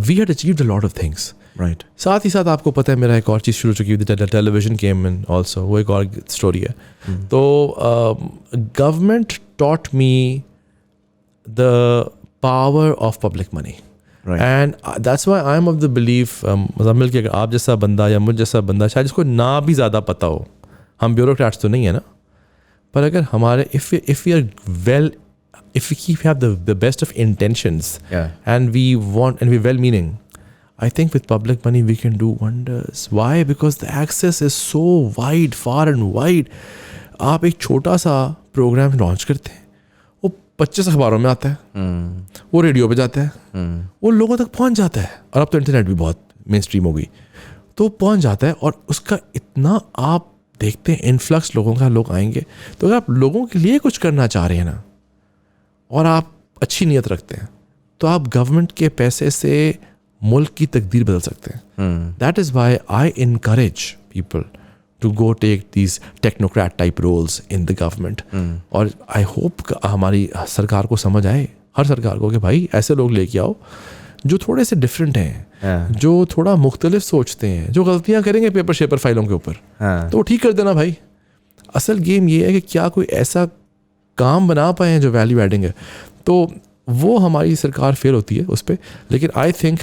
[SPEAKER 2] We had achieved a lot of things.
[SPEAKER 1] Right.
[SPEAKER 2] साथ ही साथ आपको पता है मेरा एक और चीज़ शुरू चुकी हुई थी, टेलीविजन केम इन ऑल्सो. वो एक और स्टोरी है. तो government taught me the power of public money. And that's why I am of the belief, Muzammil, कि अगर आप जैसा बंदा या मुझ जैसा बंदा, शायद जिसको ना भी ज़्यादा पता हो, हम ब्यूरोक्रेट्स तो नहीं है ना, पर अगर हमारे if we are well, if we have the best of intentions, and we're well meaning, I think with public money we can do wonders. Why? Because the access is so wide, far and wide. आप एक छोटा सा programme launch करते हैं, 25 अखबारों में आता है, वो रेडियो पे जाता है, वो लोगों तक पहुंच जाता है. और अब तो इंटरनेट भी बहुत मेन स्ट्रीम हो गई, तो पहुंच जाता है. और उसका इतना आप देखते हैं इन्फ्लक्स लोगों का, लोग आएंगे. तो अगर आप लोगों के लिए कुछ करना चाह रहे हैं ना, और आप अच्छी नीयत रखते हैं, तो आप गवर्नमेंट के पैसे से मुल्क की तकदीर बदल सकते हैं. That is why I encourage people to go take these technocrat type roles in the government. और I hope हमारी सरकार को समझ आए, हर सरकार को, कि भाई ऐसे लोग लेके आओ जो थोड़े से डिफरेंट हैं, जो थोड़ा मुख्तलिफ सोचते हैं, जो गलतियाँ करेंगे पेपर शेपर फाइलों के ऊपर, तो वो ठीक कर देना भाई. असल गेम ये है कि क्या कोई ऐसा काम बना पाए हैं जो वैल्यू एडिंग है. तो वो हमारी सरकार फेल होती है उस पर. लेकिन I think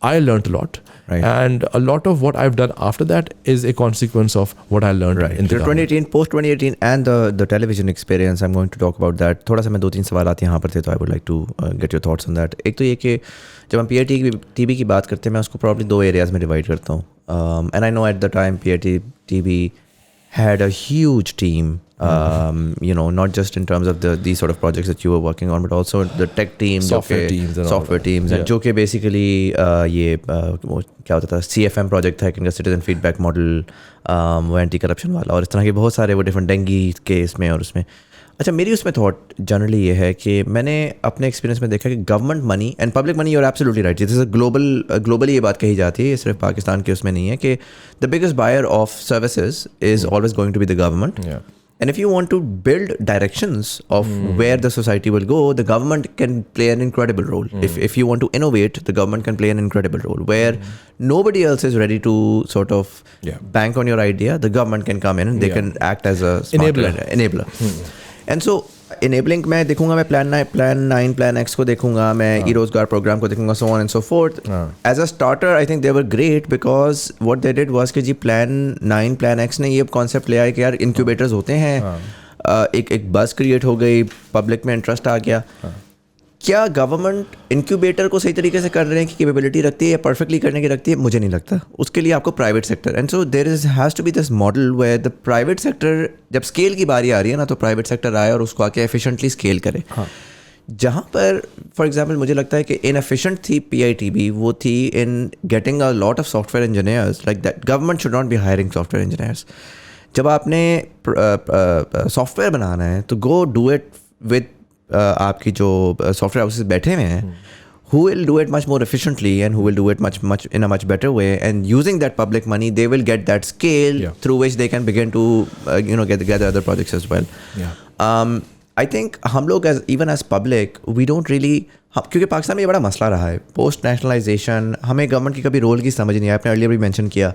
[SPEAKER 2] I learned a lot. Right. And a lot of what I've done after that is a consequence of what I learned in the
[SPEAKER 1] 2018, post 2018 and the television experience. I'm going to talk about that. थोड़ा सा मैं 2-3 सवाल आते हैं यहाँ पर थे, तो I would like to get your thoughts on that. एक तो ये कि जब हम PITB की बात करते हैं, मैं उसको probably 2 areas में divide करता हूँ. And I know at the time PITB had a huge team. You know, not just in terms of these sort of projects that you were working on, but also the tech teams, software teams, and जो कि basically ये वो क्या होता था, CFM project था, citizen feedback model, वो anti corruption वाला, और इस तरह के बहुत सारे वो डिफरेंट डेंगी केस में. और उसमें अच्छा, मेरी उसमें थॉट जनरली ये है कि मैंने अपने एक्सपीरियंस में देखा कि government money and public money, you're absolutely right, जैसे ग्लोबली ये बात कही जाती है, ये सिर्फ पाकिस्तान के उसमें नहीं है, कि the biggest buyer of services is always going to be the government. And if you want to build directions of where the society will go, the government can play an incredible role. If you want to innovate, the government can play an incredible role. Where nobody else is ready to sort of bank on your idea, the government can come in and they can act as a enabler. And so enabling मैं देखूंगा, मैं plan 9 plan X को देखूंगा, मैं e-रोजगार program को देखूंगा, so on and so forth. As a starter, I think they were great because what they did was कि जी plan 9 plan X ने ये concept ले आया कि यार incubators होते हैं, एक buzz create हो गई, public में interest आ गया. क्या गवर्नमेंट इंक्यूबेटर को सही तरीके से करने की कैपेबिलिटी रखती है या परफेक्टली करने की रखती है, मुझे नहीं लगता. उसके लिए आपको private sector, and so there has to be this model where the private sector, जब स्केल की बारी आ रही है ना, तो प्राइवेट सेक्टर आए और उसको आके एफिशिएंटली स्केल करे. जहाँ पर फॉर एग्जांपल मुझे लगता है कि इनएफिशिएंट थी PITB, वो थी in getting a lot of software engineers. Like that government should not B hiring software engineers. जब आपने सॉफ्टवेयर बनाना है तो गो डू इट विद आपकी जो सॉफ्टवेयर हाउसेस बैठे हुए हैं, who will do it much more efficiently and who will do it much in a much better way, and using that public money they will get that scale through which they can begin to gather other projects as well. I think हम लोग even as public we don't really, क्योंकि पाकिस्तान में ये बड़ा मसला रहा है post nationalisation, हमें गवर्नमेंट की कभी रोल की समझ नहीं है. आपने अर्लियर भी मेंशन किया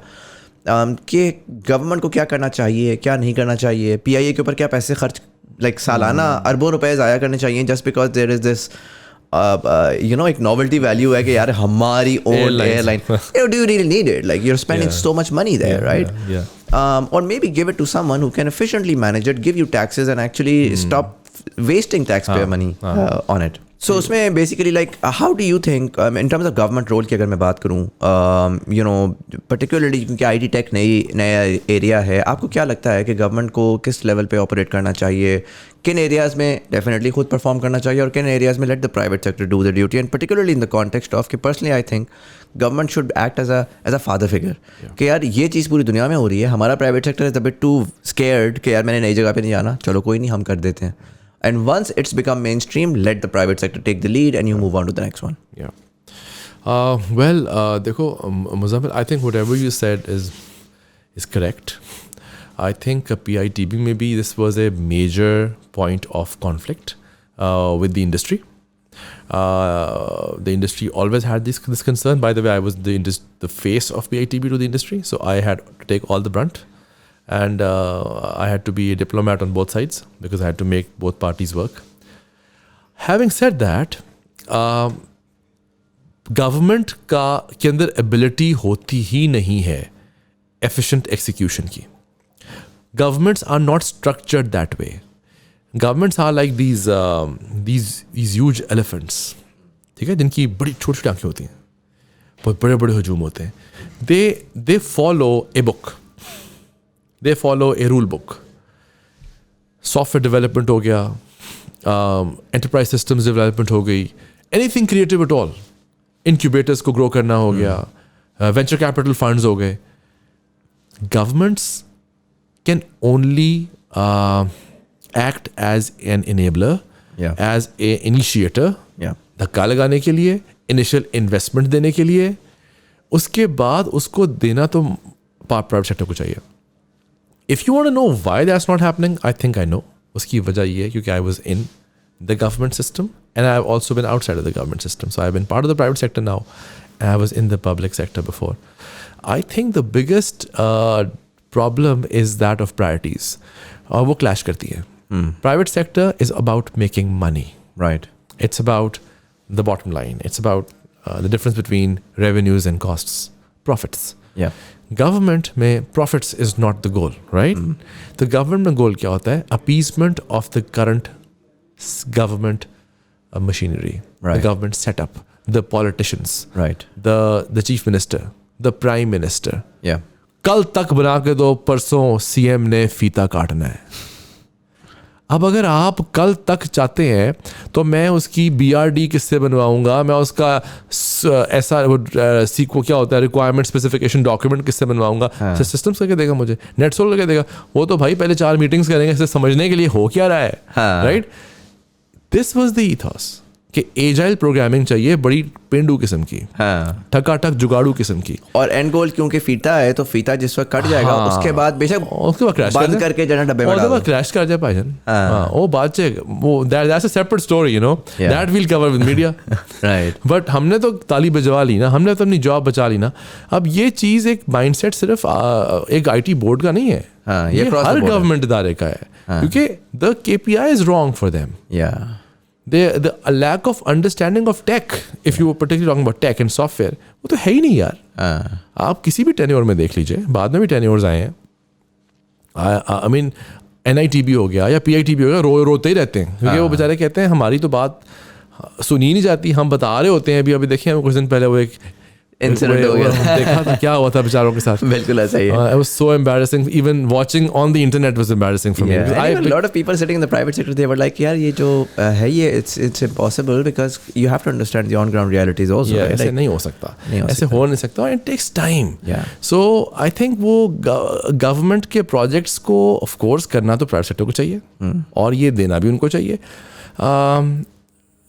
[SPEAKER 1] कि गवर्नमेंट को क्या करना चाहिए, क्या नहीं करना चाहिए, PIA के ऊपर क्या पैसे खर्च लाइक सालाना अरबों रुपए ज़ाया करने चाहिए just because there is this एक नॉवेल्टी वैल्यू है कि यार हमारी own airline. Do you really need it? Like you are spending so much money there, right? Or maybe give it to someone who can efficiently manage it, give you taxes and actually stop wasting taxpayer money on it. So उसमें basically like how do you think in terms of government role की अगर मैं बात करूँ, particularly क्योंकि IT tech नया area है, आपको क्या लगता है कि गवर्नमेंट को किस लेवल पे ऑपरेट करना चाहिए, किन एरियाज़ में डेफिनेटली खुद परफॉर्म करना चाहिए और किन एरियाज़ में let the private sector do the duty, and particularly in the context of कि personally I think government should act as a father figure कि यार ये चीज़ पूरी दुनिया में हो रही है, हमारा private sector is a bit too scared कि यार मैंने नई जगह पे नहीं जाना, चलो कोई नहीं हम कर देते हैं. And once it's become mainstream, let the private sector take the lead and you move on to the next one.
[SPEAKER 2] Yeah. देखो Muzamil, I think whatever you said is correct. I think PITB maybe this was a major point of conflict with the industry. The industry always had this concern. By the way, I was the face of PITB to the industry, so I had to take all the brunt. And I had to be a diplomat on both sides because I had to make both parties work. Having said that, government के अंदर ability होती ही नहीं है efficient execution की. Governments are not structured that way. Governments are like these huge elephants, ठीक है, जिनकी बड़ी छोटी आंखें होती हैं, बहुत बड़े बड़े हजूम होते हैं. They follow a book. They follow a rule book. Software development हो गया, enterprise systems development हो गई, anything creative at all. Incubators को grow करना हो गया, venture capital funds हो गए. Governments can only act as an enabler, as a initiator, धक्का लगाने के लिए, initial investment देने के लिए, उसके बाद उसको देना तो private sector को चाहिए. If you want to know why that's not happening, I think I know. उसकी वजह ये है क्योंकि I was in the government system and I've also been outside of the government system. So I've been part of the private sector now and I was in the public sector before. I think the biggest problem is that of priorities. और वो clash करती है. Private sector is about making money.
[SPEAKER 1] Right.
[SPEAKER 2] It's about the bottom line. It's about the difference between revenues and costs, profits.
[SPEAKER 1] Yeah.
[SPEAKER 2] Government में profits is not the goal, right? तो government में goal क्या होता है? Appeasement of the current government machinery, the government setup, the politicians,
[SPEAKER 1] right?
[SPEAKER 2] The chief minister, the prime minister.
[SPEAKER 1] Yeah.
[SPEAKER 2] कल तक बना के दो, परसों CM ने फीता काटना है. अब अगर आप कल तक चाहते हैं तो मैं उसकी BRD किससे बनवाऊंगा, मैं उसका ऐसा सीको क्या होता है रिक्वायरमेंट स्पेसिफिकेशन डॉक्यूमेंट किससे बनवाऊंगा, सिस्टम्स करके देगा मुझे, नेटसोल करके देगा. वो तो भाई पहले 4 मीटिंग्स करेंगे इसे समझने के लिए हो क्या रहा है, राइट? दिस वाज द ईथॉस कि एजाइल प्रोग्रामिंग चाहिए, बड़ी पेंडू किस्म की, ठकाठक जुगाड़ू किस्म की. और
[SPEAKER 1] एंड गोल क्योंकि फीता है तो फीता जिस वक्त कट जाएगा उसके बाद बेशक
[SPEAKER 2] उसके बाद क्रैश
[SPEAKER 1] बंद करके जाना डब्बे में डाल दो,
[SPEAKER 2] क्रैश कर जाए भाईजान. वो बात से वो that's a separate story, you know, that will cover with media,
[SPEAKER 1] right?
[SPEAKER 2] But हमने तो ताली बजवा ली ना, हमने तो अपनी जॉब बचा ली ना. अब ये चीज़ एक माइंडसेट सिर्फ एक IT बोर्ड का नहीं है, ये हर गवर्नमेंट इदारे का है, क्योंकि the KPI is wrong for them. The lack of understanding of tech, if you were particularly talking about tech and software, वो तो है ही नहीं यार. आप किसी भी टेन्योर में देख लीजिए, बाद में भी टेन्योर्स आए हैं. I mean NITB हो गया या PITB हो गया, रोते ही रहते हैं क्योंकि वो बेचारे कहते हैं हमारी तो बात सुनी नहीं जाती, हम बता रहे होते हैं. अभी देखिए हम कुछ दिन पहले वो एक
[SPEAKER 1] इंसिडेंट हो गया,
[SPEAKER 2] देखा था क्या हुआ था बेचारों के साथ.
[SPEAKER 1] बिल्कुल ऐसा ही है.
[SPEAKER 2] It was so embarrassing. Even watching on the internet was embarrassing for me.
[SPEAKER 1] A lot of people sitting in the private sector, they were like, यार ये जो है ये it's impossible because you have to understand the on ground realities also.
[SPEAKER 2] Yeah, ऐसे नहीं हो सकता, ऐसे हो नहीं सकता. It takes time. So I think वो गवर्नमेंट के प्रोजेक्ट्स को ऑफ कोर्स करना तो प्राइवेट सेक्टर को चाहिए और ये देना भी उनको चाहिए.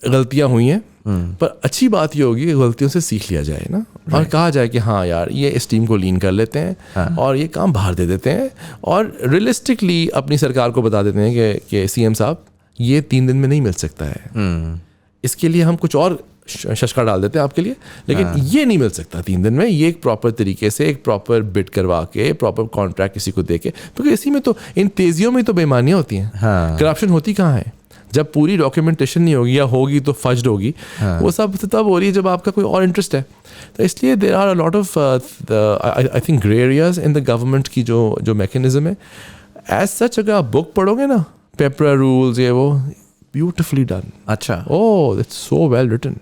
[SPEAKER 2] गलतियाँ हुई हैं पर अच्छी बात ये होगी कि गलतियों से सीख लिया जाए ना, और कहा जाए कि हाँ यार ये इस टीम को लीन कर लेते हैं और ये काम बाहर दे देते हैं और रियलिस्टिकली अपनी सरकार को बता देते हैं कि CM साहब ये 3 दिन में नहीं मिल सकता है, इसके लिए हम कुछ और शशका डाल देते हैं आपके लिए, लेकिन ये नहीं मिल सकता 3 दिन में, ये एक प्रॉपर तरीके से एक प्रॉपर बिड करवा के प्रॉपर कॉन्ट्रैक्ट किसी को दे के, क्योंकि इसी में तो इन तेजियों में तो बेईमानियाँ होती हैं। करप्शन होती कहाँ है? जब पूरी डॉक्यूमेंटेशन नहीं होगी या होगी तो फज्ड होगी। वो सब तब हो रही है जब आपका कोई और इंटरेस्ट है। तो इसलिए there are a lot of I think grey areas in the government की जो मैकेनिज्म है। एज सच अगर आप बुक पढ़ोगे ना, पेपर रूल्स ये वो, ब्यूटिफुली डन,
[SPEAKER 1] अच्छा,
[SPEAKER 2] oh it's so well written,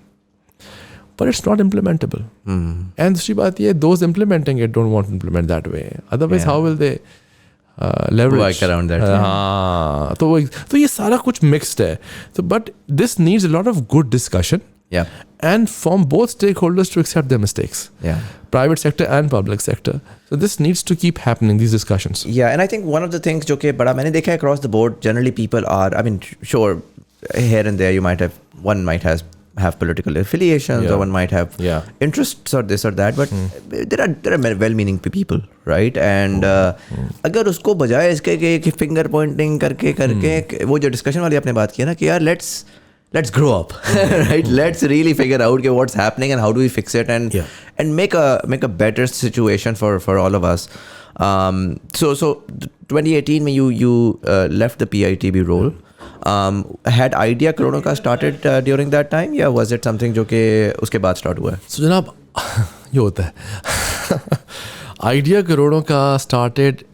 [SPEAKER 2] but it's not implementable. And दूसरी बात ये, those implementing it don't want to implement that way. Otherwise, how will they leverage?
[SPEAKER 1] Work around that.
[SPEAKER 2] हाँ, तो ये सारा कुछ mixed है. So, but this needs a lot of good discussion.
[SPEAKER 1] Yeah.
[SPEAKER 2] And from both stakeholders to accept their mistakes.
[SPEAKER 1] Yeah.
[SPEAKER 2] Private sector and public sector. So this needs to keep happening, these discussions.
[SPEAKER 1] Yeah, and I think one of the things जो कि बड़ा मैंने देखा है across the board, generally people are, I mean, sure, here and there one might have political affiliations, or one might have interests or this or that, but there are well-meaning people, right? And अगर उसको बजाय इसके कि finger pointing करके वो जो discussion वाली आपने बात की है ना कि यार let's grow up, right? Let's really figure out what's happening and how do we fix it and make a better situation for all of us. So 2018 में you left the PITB role. Had idea Caroron Ka started during that time, या was it something जो कि उसके बाद start हुआ है?
[SPEAKER 2] So जनाब ये होता है idea Caroron Ka started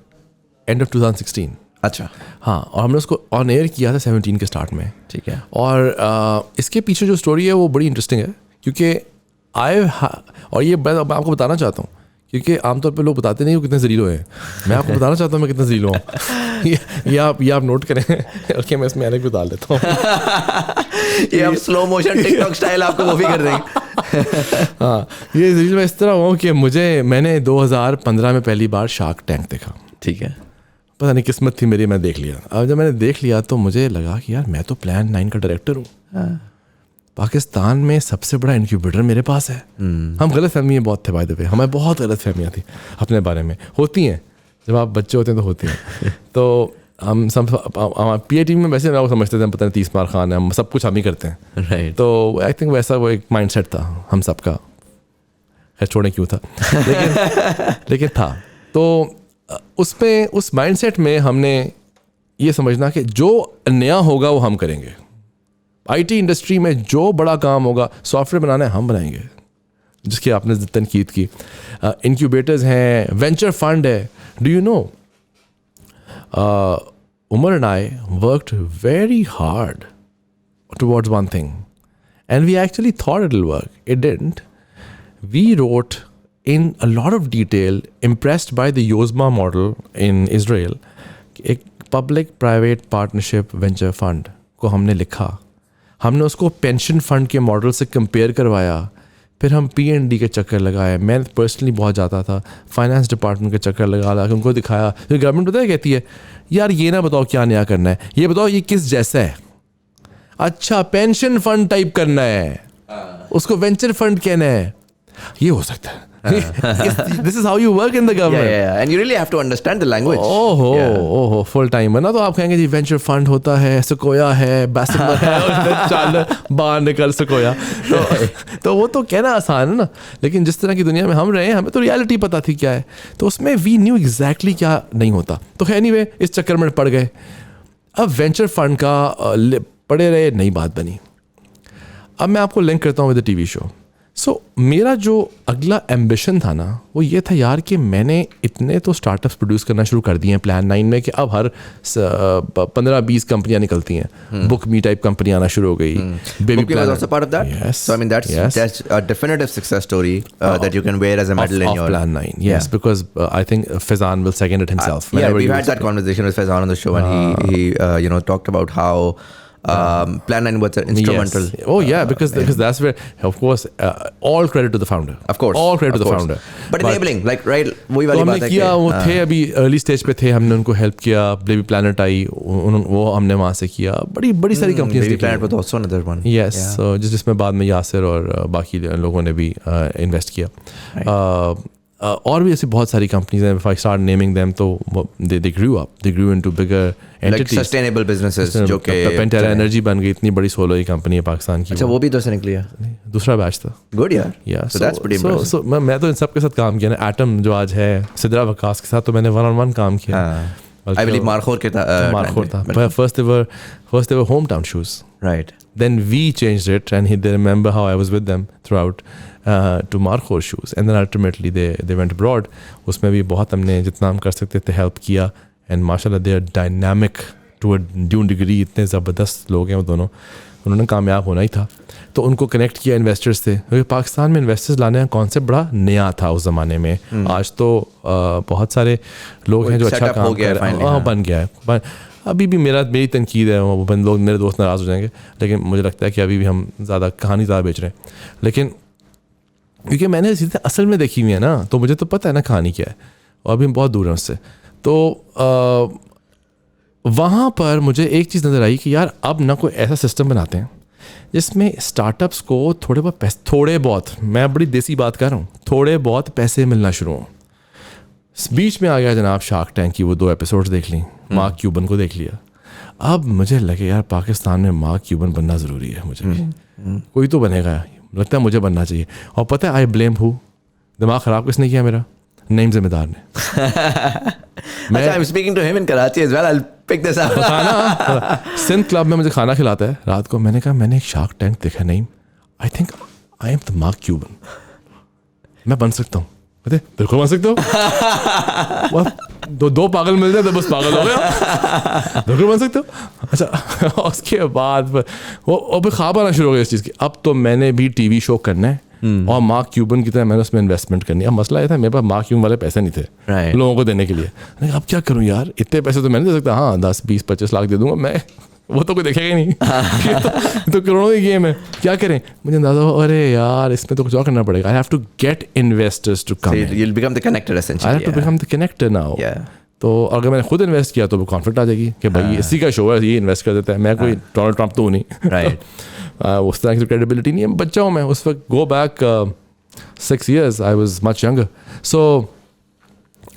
[SPEAKER 2] end of 2016.
[SPEAKER 1] अच्छा,
[SPEAKER 2] हाँ, और हमने उसको ऑन एयर किया था 17 के स्टार्ट में,
[SPEAKER 1] ठीक है।
[SPEAKER 2] और इसके पीछे जो स्टोरी है वो बड़ी इंटरेस्टिंग है, क्योंकि और ये मैं आपको बताना चाहता हूँ, क्योंकि आमतौर पे लोग बताते नहीं वो कितने ज़लीलो हैं। मैं आपको बताना चाहता हूँ मैं कितना ज़लीलो हूँ। ये आप नोट करें, ओके, मैं इसमें अलग भी डाल देता हूँ।
[SPEAKER 1] ये अब स्लो मोशन टिकटॉक स्टाइल आपको वो भी कर देंगे।
[SPEAKER 2] हाँ, ये ज़लील मैं इस तरह हूँ कि मैंने 2015 में पहली बार शार्क टैंक देखा,
[SPEAKER 1] ठीक है।
[SPEAKER 2] पता नहीं किस्मत थी मेरी, मैं देख लिया। अब जब मैंने देख लिया तो मुझे लगा कि यार मैं तो प्लान 9 का डायरेक्टर हूँ, पाकिस्तान में सबसे बड़ा इंक्यूबेटर मेरे पास है। हम गलत फहमी में बहुत थे, बाय द वे, हमें बहुत गलत फहमियाँ थी अपने बारे में, होती हैं जब आप बच्चे होते हैं तो होती हैं। तो हम सब PIT में वैसे हम समझते थे, पता नहीं 30 मार खान है, हम सब कुछ हम ही करते हैं,
[SPEAKER 1] राइट।
[SPEAKER 2] तो आई थिंक वैसा वो एक माइंडसेट था हम सबका, खैर छोड़े क्यों था, लेकिन था। तो उस माइंडसेट में हमने ये समझना कि जो नया होगा वो हम करेंगे। IT इंडस्ट्री में जो बड़ा काम होगा, सॉफ्टवेयर बनाना है हम बनाएंगे, जिसकी आपने तनकीद की। इंक्यूबेटर्स हैं, वेंचर फंड है। Do you know, Umar and I worked very hard towards one thing and we actually thought it will work, it didn't. We wrote in a lot of detail, impressed by the Yozma model in Israel, एक public private partnership venture fund को हमने लिखा, हमने उसको pension fund के model से compare करवाया, फिर हम P&D के चक्कर लगाए। मैं पर्सनली बहुत जाता था, फाइनेंस डिपार्टमेंट के चक्कर लगा के उनको दिखाया। फिर गवर्नमेंट पता है कहती है, यार ये ना बताओ क्या नया करना है, ये बताओ ये किस जैसा है। अच्छा, पेंशन फंड टाइप करना है, उसको वेंचर फंड कहना है, ये हो सकता है। This is how you work in the government.
[SPEAKER 1] Yeah. And you really have to understand the language.
[SPEAKER 2] ओहो, फुल टाइम है ना, तो आप कहेंगे जी वेंचर फंड होता है, सकोया है, बैसिमर है, उसमें चल बाहर निकल सकोया। तो वो तो कहना आसान है ना, लेकिन जिस तरह की दुनिया में हम रहे हैं, हमें तो रियलिटी पता थी क्या है, तो उसमें वी न्यू एग्जैक्टली क्या नहीं होता। तो खैर एनीवे, इस चक्कर में पड़ गए। अब वेंचर फंड का पड़े रहे, नई बात बनी। अब मैं आपको लिंक करता हूँ विद द TV शो। सो मेरा जो अगला एम्बिशन था ना, वो ये था यार कि मैंने इतने तो स्टार्टअप्स प्रोड्यूस करना शुरू कर दिए हैं प्लान 9 में, कि अब हर 15-20 कंपनियां निकलती हैं। बुक मी टाइप कंपनी आना शुरू हो गई।
[SPEAKER 1] Book Me was also part of that? Yes. So I mean that's a definitive success story that you can wear as a medal in your
[SPEAKER 2] plan 9. Yes, because I think Faizan will second it himself.
[SPEAKER 1] Yeah, we've had that conversation with Faizan on the show, and he talked about how plan 9 was instrumental.
[SPEAKER 2] Yes. Oh yeah, because that's where, of course, all credit to the founder.
[SPEAKER 1] Of course,
[SPEAKER 2] all credit to the founder.
[SPEAKER 1] But enabling, like, right, वही वाली बात है कि
[SPEAKER 2] वो थे अभी early stage पे थे, हमने उनको हेल्प किया। बेबी प्लैनेट आई, वो हमने वहाँ से किया। बड़ी सारी companies.
[SPEAKER 1] Baby planet was also another one.
[SPEAKER 2] Yes, so जिसमें बाद में यासिर और बाकी लोगों ने भी इन्वेस्ट किया। और भी ऐसी बहुत सारी कंपनीज हैं, if I start naming them, तो they grew into bigger entities,
[SPEAKER 1] like sustainable businesses जो कि
[SPEAKER 2] पेंटेरा एनर्जी बन गई, इतनी बड़ी सोलर की कंपनी है पाकिस्तान की।
[SPEAKER 1] अच्छा, वो भी तो से निकली है?
[SPEAKER 2] दूसरा बैच था।
[SPEAKER 1] गुड यार, so that's pretty impressive.
[SPEAKER 2] So मैं तो इन सब के साथ काम किया ना, एटम जो आज है सिद्रा वकास के साथ तो मैंने 1-on-1 काम किया।
[SPEAKER 1] I believe मारखोर के
[SPEAKER 2] मारखोर था first ever hometown shoes,
[SPEAKER 1] right?
[SPEAKER 2] Then we changed it, and they remember how I was with them throughout to Markhor shoes, and then ultimately they went abroad. उसमें भी बहुत हमने जितना हम कर सकते थे हेल्प किया, and माशाल्लाह they are dynamic to a due degree, इतने ज़बरदस्त लोग हैं वो दोनों, उन्होंने कामयाब होना ही था। तो उनको कनेक्ट किया इन्वेस्टर्स से, क्योंकि पाकिस्तान में इन्वेस्टर्स लाने का कॉन्सेप्ट बड़ा नया था उस ज़माने में। आज तो बहुत सारे लोग हैं जो अच्छा काम कर रहे हैं, बन गया है। अभी भी मेरी तनकीद है, वो लोग मेरे दोस्त नाराज़ हो जाएंगे, लेकिन मुझे लगता है कि अभी भी हम कहानी ज़्यादा बेच रहे हैं। लेकिन क्योंकि मैंने सीधे असल में देखी हुई है ना, तो मुझे तो पता है ना कहानी क्या है, और अभी हम बहुत दूर हैं उससे। तो वहाँ पर मुझे एक चीज़ नज़र आई कि यार अब ना कोई ऐसा सिस्टम बनाते हैं जिसमें स्टार्टअप्स को थोड़े बहुत, मैं बड़ी देसी बात कर रहा हूँ, थोड़े बहुत पैसे मिलना शुरू हों। बीच में आ गया जनाब शार्क टैंक की वो 2 एपिसोड्स देख ली, मार्क क्यूबन को देख लिया। अब मुझे लगे यार पाकिस्तान में मार्क क्यूबन बनना ज़रूरी है, मुझे भी कोई तो बनेगा, लगता है मुझे बनना चाहिए। और पता है आई ब्लेम हु, दिमाग ख़राब किसने किया मेरा? नईम ज़िम्मेदार ने।
[SPEAKER 1] I'm speaking to him in Karachi as well. I'll pick this up.
[SPEAKER 2] खाना सिंध क्लब में मुझे खाना खिलाता है रात को, मैंने कहा मैंने एक शार्क टैंक देखा Naeem, I think I am the mark Cuban, मैं बन सकता हूँ। कहते बिल्कुल बन सकते हो, दो पागल मिल जाए तो बस पागल हो गया, बिल्कुल बन सकते हो। अच्छा उसके बाद वो फिर ख्वाब आना शुरू हो गया इस चीज़ की, अब तो मैंने भी टीवी शो करना है और मार्क क्यूबन की तरह मैंने उसमें इन्वेस्टमेंट करनी है। अब मसला ये था मेरे पास मार्क क्यूबन वाले पैसे नहीं थे लोगों को देने के लिए। अब क्या करूँ यार, इतने पैसे तो मैं नहीं दे सकता, हाँ 10-20-25 लाख दे दूंगा मैं, वो तो कोई देखेगा ही नहीं। तो करोड़ों की गेम है, क्या करें? मुझे अंदाजा हो अरे यार इसमें तो कुछ और करना पड़ेगा। I have to get investors to come,
[SPEAKER 1] you'll become the connector essentially.
[SPEAKER 2] I have to become the connector now. तो अगर मैंने खुद इन्वेस्ट किया तो वो कॉन्फ्लिक्ट आ जाएगी कि भाई इसी का शो है, ये इन्वेस्ट कर देता है, मैं कोई डोनाल्ड ट्रंप तो नहीं, राइट? उस तरह की क्रेडिबिलिटी नहीं है। बच्चा हूँ मैं उस वक्त, go back 6 years, I was much younger. So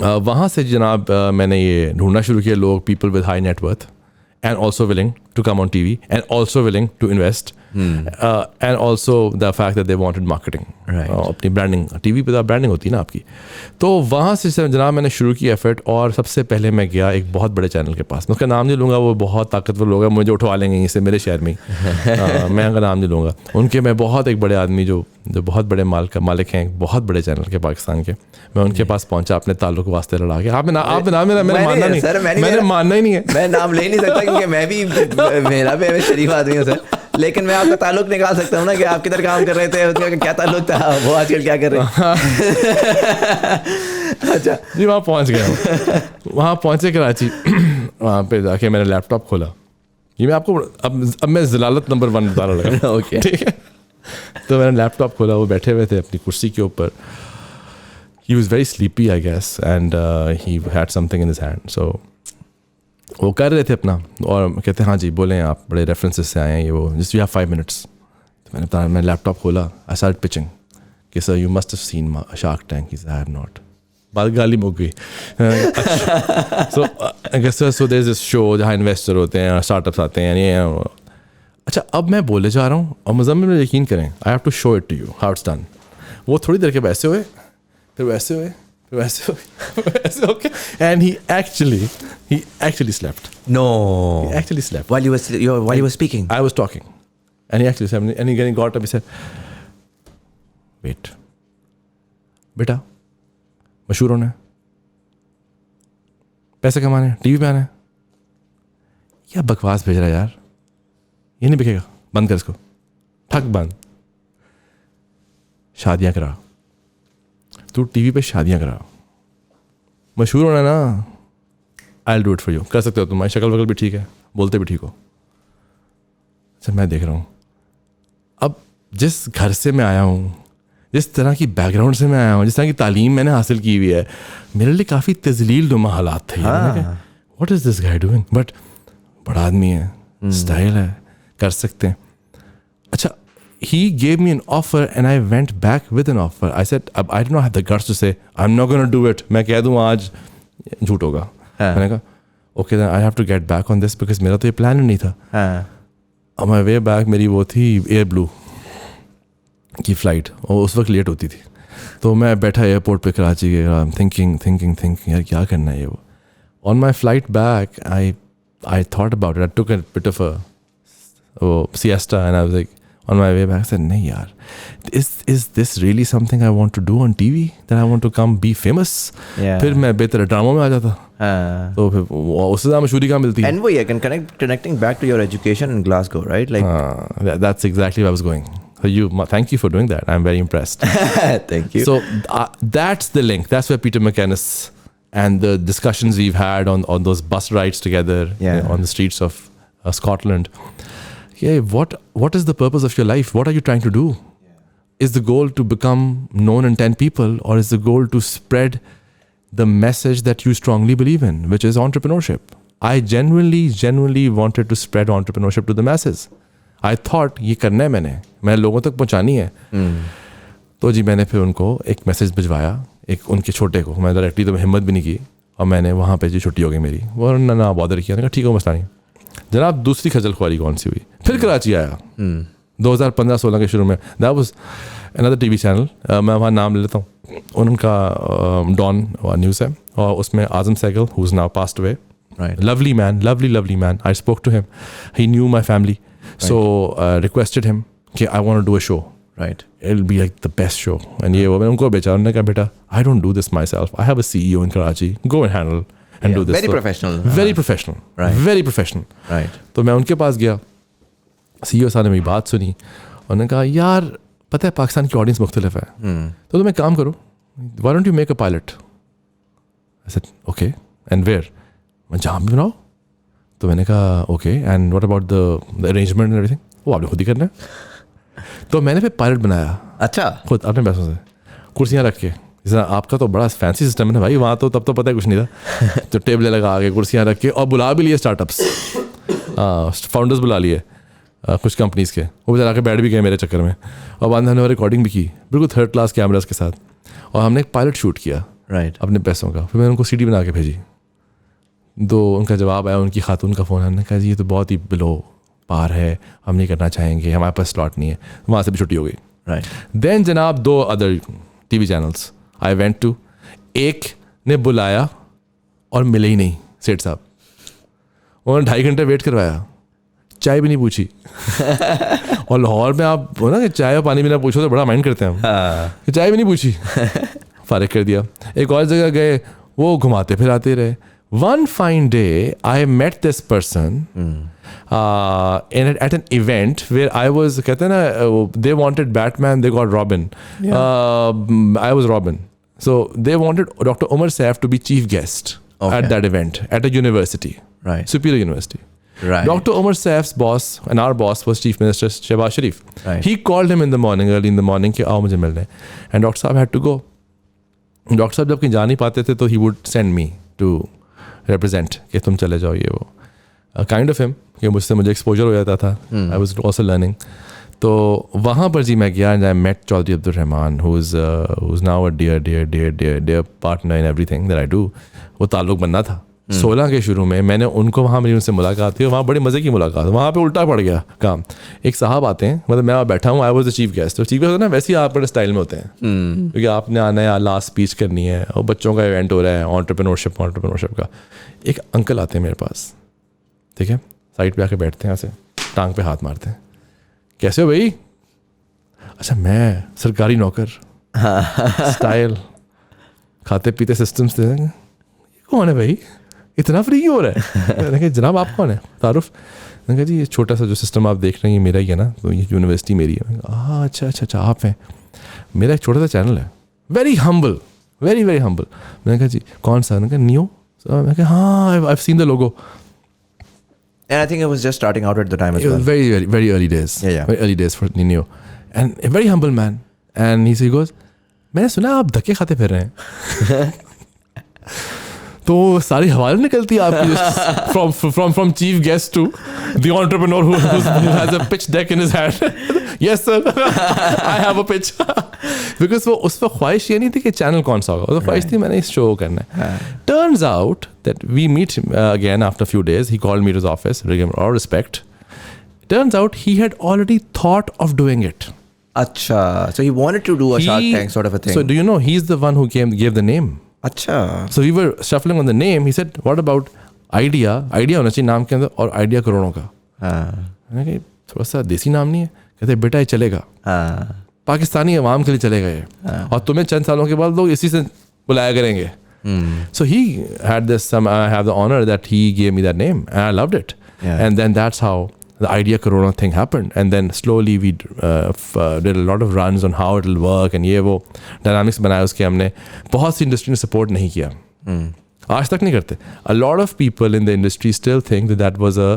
[SPEAKER 2] वहाँ से जनाब मैंने ये ढूंढना शुरू किया लोग, people with high net worth and also willing to come on TV and also willing to invest and also the fact that they wanted marketing, अपनी ब्रांडिंग, टीवी पे तो ब्रांडिंग होती है ना आपकी। तो वहाँ से जनाब मैंने शुरू की एफर्ट, और सबसे पहले मैं गया एक बहुत बड़े चैनल के पास, मैं उसका नाम नहीं लूँगा, वो बहुत ताकतवर लोग हैं, मुझे उठवा लेंगे यहीं से मेरे शहर में ही। मैं उनका नाम नहीं लूँगा, उनके मैं बहुत एक बड़े आदमी जो बहुत बड़े मालिक हैं, बहुत बड़े चैनल के पाकिस्तान के, मैं उनके पास पहुंचा अपने ताल्लुक वास्ते लड़ा के। आपने नाम मैंने मानना नहीं, मैंने मानना ही नहीं है,
[SPEAKER 1] मैं नाम ले नहीं सकता क्योंकि मैं भी मेरा भी शरीफ आदमी हूँ सर, लेकिन मैं आपका ताल्लुक निकाल सकता हूँ ना कि आप किधर काम कर रहे थे, उसका क्या ताल्लुक था, वो आजकल क्या कर रहे हैं। अच्छा
[SPEAKER 2] जी, वहाँ पहुँच गया, वहाँ पहुँचे कराची, वहाँ पे जाके मैंने लैपटॉप खोला। ये मैं आपको अब मैं ज़लालत नंबर 1 बता रहा लगा, ओके ठीक है। तो मैंने लैपटॉप खोला, वो बैठे हुए थे अपनी कुर्सी के ऊपर, he was very sleepy I guess and he had something in his hand, so वो कर रहे थे अपना, और कहते हैं हाँ जी बोलें आप, बड़े रेफरेंसेस से आए हैं ये वो, जस्ट यू हैव 5 minutes। तो मैंने बताया, मैं लैपटॉप खोला, आई स्टार्टेड पिचिंग कि sir you must have seen Shark Tank, he I have not, बात गाली मुक गई। So there is this show जहाँ इन्वेस्टर होते हैं, स्टार्टअप्स आते हैं, यानी अच्छा अब मैं बोले जा रहा हूँ, और मुज़म्मिल में यकीन करें, I have to show it to you how it's done. वो थोड़ी देर के वैसे हुए, फिर वैसे हुए, फिर वैसे हुए, वैसे okay, and he actually slept.
[SPEAKER 1] No,
[SPEAKER 2] he actually slept
[SPEAKER 1] while you were speaking.
[SPEAKER 2] I was talking, and he actually slept, and he got up, he said, wait, बेटा मशहूर होना है, पैसे कमाने, टीवी पे आना है, क्या बकवास भेज रहा है यार, ये नहीं बिकेगा, बंद कर इसको, ठक बंद। शादियाँ करा, तू टीवी पे शादियाँ करा, मशहूर होना ना, I will do it for you, कर सकते हो, तुम्हारी शक्ल वकल भी ठीक है, बोलते भी ठीक हो। अच्छा मैं देख रहा हूँ, अब जिस घर से मैं आया हूँ, जिस तरह की बैकग्राउंड से मैं आया हूँ, जिस तरह की तालीम मैंने हासिल की हुई है, मेरे लिए काफ़ी तज़लील नुमा हालात थे। What is this guy doing, but बड़ा आदमी है, स्टाइल है, कर सकते हैं। अच्छा he gave me an offer and I went back with an offer. I said, I did not have the guts to say, I'm not going to do it. मैं कह दूँ आज झूठ होगा. मैंने कहा, okay, then I have to get back on this because मेरा तो ये plan ही नहीं था. On my way back मेरी वो थी Air Blue की flight और उस वक्त लेट होती थी. तो मैं बैठा एयरपोर्ट पे कराची के, thinking यार क्या करना है ये वो. On my flight back, I thought about it. I took a bit of a siesta and I was like, on my way back, I said, नहीं यार, is this really something I want to do on TV? That I want to come be famous? फिर मैं बेहतर ड्रामों में आ जाता. तो फिर उससे ज़्यादा मशहूरी कहाँ मिलती है?
[SPEAKER 1] And we can connecting back to your education in Glasgow, right? Like
[SPEAKER 2] that's exactly where I was going. So thank you for doing that. I'm very impressed.
[SPEAKER 1] Thank you.
[SPEAKER 2] So that's the link. That's where Peter McInnes and the discussions we've had on those bus rides together on the streets of Scotland. Yeah, what is the purpose of your life? What are you trying to do? Is the goal to become known in 10 people, or is the goal to spread the message that you strongly believe in, which is entrepreneurship? I genuinely wanted to spread entrepreneurship to the masses. I thought ये करना है मैं लोगों तक पहुंचानी है. तो जी मैंने फिर उनको एक मैसेज भिजवाया, एक उनके छोटे को. मैं डायरेक्टली तो हिम्मत भी नहीं की और मैंने वहाँ पे जी छुट्टी हो गई मेरी. वो ना बॉदर किया. मैंने कहा ठीक है मसला नहीं. जनाब दूसरी खजल खुआरी कौन सी हुई, फिर कराची आया 2015-16 के शुरू में. That was another TV channel, मैं वहाँ नाम ले लेता हूँ. उनका डॉन न्यूज़ है और उसमें Azam Sehgal, who is now passed away, lovely man. I spoke to him. He knew my family. So requested him कि I want to do a show.
[SPEAKER 1] Right.
[SPEAKER 2] It'll be like the best show. And ये वो मैंने उनको बेचा. उन्होंने कहा बेटा I don't do this myself. I have a CEO in Karachi. Go and handle and do this.
[SPEAKER 1] Very professional.
[SPEAKER 2] Very professional.
[SPEAKER 1] Right.
[SPEAKER 2] Very professional.
[SPEAKER 1] Right.
[SPEAKER 2] तो मैं उनके पास गया. CEO साहब ने मेरी बात सुनी. उन्होंने कहा यार पता है पाकिस्तान की ऑडियंस मुख्तलिफ है. तो तुम एक काम करो. Why don't you make a pilot? I said okay. And where? जहाँ भी बनाओ. तो मैंने कहा okay and what about the arrangement and everything. वो आपने खुद ही करना है. तो मैंने फिर पायलट बनाया. अच्छा. खुद अपने पैसों से कुर्सियाँ रख के. जैसा आपका तो बड़ा फैंसी सिस्टम है ना भाई. वहाँ तो तब तो पता है कुछ नहीं था. तो टेबलें लगा के कुर्सियाँ रख के और बुला भी लिए स्टार्टअप्स. फाउंडर्स बुला लिए कुछ कंपनीज़ के. वो बेचारा के बैठ भी गए मेरे चक्कर में. और बाद में हमने रिकॉर्डिंग भी की बिल्कुल थर्ड क्लास कैमराज के साथ. और हमने एक पायलट शूट किया
[SPEAKER 1] राइट
[SPEAKER 2] अपने पैसों का. फिर मैंने उनको सीडी बना के भेजी. दो उनका जवाब आया. उनकी खातून का फ़ोन. हमने कहा जी ये तो बहुत ही बिलो पार है, हम नहीं करना चाहेंगे, हमारे पास स्लॉट नहीं है. वहाँ से भी छुट्टी हो गई. राइट. देन जनाब 2 other TV channels I went to. एक ने बुलाया और मिले ही नहीं सेठ साहब. उन्होंने 2.5 घंटे वेट करवाया. चाय भी नहीं पूछी. और लाहौर में आप हो ना कि चाय और पानी भी ना पूछो तो बड़ा माइंड करते हैं हम. चाय भी नहीं पूछी. फारिग कर दिया. एक और जगह गए, वो घुमाते फिर आते रहे. One fine day, I met this person at an event where I was, कहते हैं ना, they wanted Batman, they got Robin. I was Robin. So they wanted Dr. Umar Saif to be chief guest at that event at a university,
[SPEAKER 1] right?
[SPEAKER 2] Superior University.
[SPEAKER 1] Right.
[SPEAKER 2] Dr. Umar Saif's boss and our boss was Chief Minister Shehbaz Sharif.
[SPEAKER 1] Right.
[SPEAKER 2] He called him in the morning, early in the morning, कि आओ मुझे मिलने. And Dr. Saab had to go. Dr. साहब जब कहीं जा नहीं पाते थे तो he would send me to represent कि तुम चले जाओ ये वो. Kind of him कि मुझे एक्सपोजर हो जाता था. I was also learning. तो वहाँ पर जी मैं गया and I met Chaudhary Abdul Rahman who's now a dear partner in everything that I do. वो ताल्लुक बनना था. 16 के शुरू में मैंने उनको वहाँ मेरी उनसे मुलाकात हुई. वहाँ बड़ी मज़े की मुलाकात. वहाँ पे उल्टा पड़ गया काम. एक साहब आते हैं, मतलब मैं वहाँ बैठा हूँ. आई वॉज द चीफ गेस्ट. तो चीफ गेस्ट ना वैसे ही आप बड़े स्टाइल में होते हैं क्योंकि आपने आना है, लास्ट स्पीच करनी है और बच्चों का इवेंट हो रहा है एंटरप्रेन्योरशिप का. एक अंकल आते हैं मेरे पास, ठीक है, साइड पे आके बैठते हैं, ऐसे टांग पे हाथ मारते हैं. कैसे हो भाई? अच्छा मैं सरकारी नौकर, स्टाइल, खाते पीते सिस्टम्स दे देंगे. कौन है भाई, इतना फ्री क्यों हो रहा है? मैंने कहा जनाब आप कौन है? तारुफ. मैंने कहा जी ये छोटा सा जो सिस्टम आप देख रहे हैं ये मेरा ही है ना, तो ये यूनिवर्सिटी मेरी है. मैंने कहा हाँ अच्छा आप हैं. मेरा एक छोटा सा चैनल है. Very humble, very humble. मैंने कहा जी कौन सा? मैंने कहा नियो. मैंने कहा हाँ I have seen the logo.
[SPEAKER 1] And I think it was just starting out at the time as well.
[SPEAKER 2] Very early days.
[SPEAKER 1] Yeah.
[SPEAKER 2] Very early days for Neo. And a very humble man. And he goes, मैंने सुना आप धक्के खाते फिर रहे हैं. तो सारी हवाले निकलती है आपकी from chief guest to the entrepreneur who has a pitch deck in his hand. Yes sir, I have a pitch. Because वो उस पर ख्वाहिश ये नहीं थी कि चैनल कौन सा होगा, वो ख्वाहिश थी मैंने इस शो करना है. Turns out that we meet again after a few days. He called me to his office, give him all respect. Turns out he had already thought of doing it.
[SPEAKER 1] Acha, so he wanted to do a Shark Tank sort of a thing.
[SPEAKER 2] So do you know he's the one who gave the name.
[SPEAKER 1] Acha.
[SPEAKER 2] So we were shuffling on the name. He said, "What about idea होना चाहिए नाम के अंदर और idea करोड़ों का." मैंने कहा थोड़ा सा देसी नाम नहीं है. कहते बेटा ये चलेगा. पाकिस्तानी अवाम के लिए चलेगा ये. और तुम्हें चंद सालों के बाद लोग इसी से बुलाया करेंगे. So he had this. I have the honor that he gave me that name, and I loved it. And then that's how the idea Corona thing happened, and then slowly we did a lot of runs on how it'll work, and ये वो dynamics बनाया उसके हमने. बहुत सी industry ने support नहीं किया, आज तक नहीं करते. A lot of people in the industry still think that was a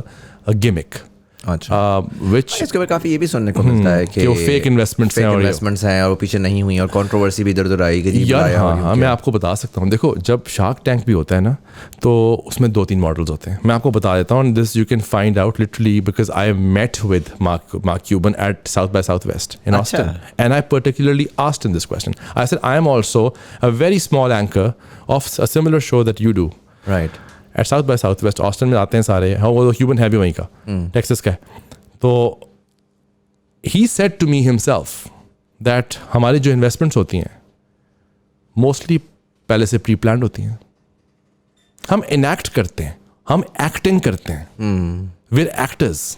[SPEAKER 2] gimmick.
[SPEAKER 1] which इसके ऊपर काफ़ी ये भी सुनने को मिलता है कि
[SPEAKER 2] वो फेक इन्वेस्टमेंट्स
[SPEAKER 1] हैं और वो पीछे नहीं हुई और कंट्रोवर्सी भी इधर उधर आई कि
[SPEAKER 2] यार. हाँ, मैं आपको बता सकता हूँ. देखो जब शार्क टैंक भी होता है ना तो उसमें 2-3 मॉडल्स होते हैं. मैं आपको बता देता हूँ. This you can find out literally because I met with Mark Cuban at South by Southwest in Austin and I particularly asked in this question. I said I am also a very small anchor of a similar show that you do
[SPEAKER 1] right
[SPEAKER 2] at South by Southwest. Austin में आते हैं सारे. हाँ, वो Cuban है भी वहीं का, टेक्सास का है. तो he said to me himself that हमारी जो इन्वेस्टमेंट्स होती हैं मोस्टली पहले से प्री प्लान्ड होती हैं. हम इनैक्ट करते हैं, हम एक्टिंग करते हैं. we're actors.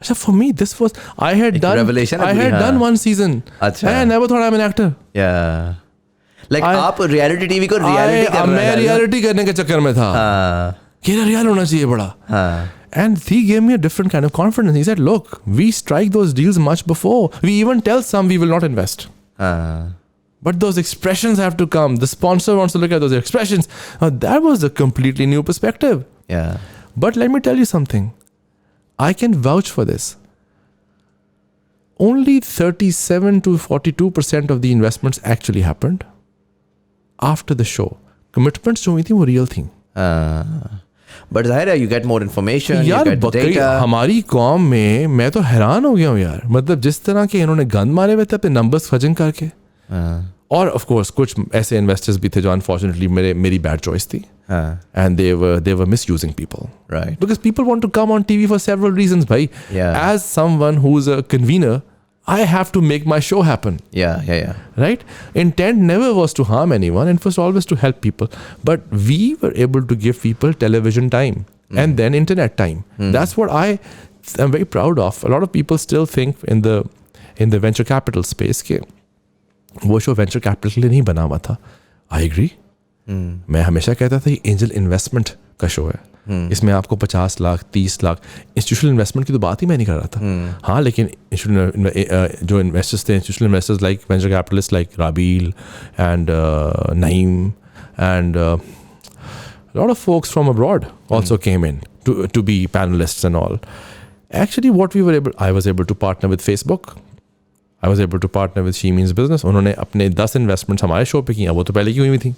[SPEAKER 2] अच्छा, for me this was I had done one season. अच्छा, I never thought I'm an actor.
[SPEAKER 1] Yeah. Like आप रियलिटी टीवी को रियलिटी कर रहे हैं.
[SPEAKER 2] मैं रियलिटी करने के चक्कर में था. ये रियल होना चाहिए बड़ा. And he gave me a different kind of confidence. He said, look, we strike those deals much before. We even tell some we will not invest. But those expressions have to come. The sponsor wants to look at those expressions. That was a completely new perspective.
[SPEAKER 1] Yeah.
[SPEAKER 2] But let me tell you something. I can vouch for this. Only 37 to 42% of the investments actually happened after the show. Commitments जो हुई थी वो real थी.
[SPEAKER 1] But जाहिर है you get more information.
[SPEAKER 2] यार हमारी कौम में मैं तो हैरान हो गया हूँ यार. मतलब जिस तरह के इन्होंने गंद मारे हुए थे अपने नंबर्स फजिंग करके. और ऑफ कोर्स कुछ ऐसे इन्वेस्टर्स भी थे जो अनफॉर्चुनेटली मेरी बैड चॉइस थी. And they were misusing people,
[SPEAKER 1] right?
[SPEAKER 2] Because people want to come on TV for several reasons, bhai. As someone who's a convener, I have to make my show happen.
[SPEAKER 1] Yeah.
[SPEAKER 2] Right? Intent never was to harm anyone. It was always to help people. But we were able to give people television time and then internet time. That's what I am very proud of. A lot of people still think in the venture capital space के वो show venture capital के लिए नहीं बना हुआ था. I agree. मैं हमेशा कहता था ये एंजल इन्वेस्टमेंट का शो है. इसमें आपको 50 लाख 30 लाख इंस्टीट्यूशनल इन्वेस्टमेंट की तो बात ही मैं नहीं कर रहा था. हाँ, लेकिन जो इन्वेस्टर्स थे, institutional investors like venture capitalist like Rabeel and Naeem and lot of folks from abroad also came in to be panelists and all. Actually what I was able to partner with Facebook. I was able to partner with She Means Business. उन्होंने अपने 10 investments हमारे show पे किया. वो तो पहले की हुई थी,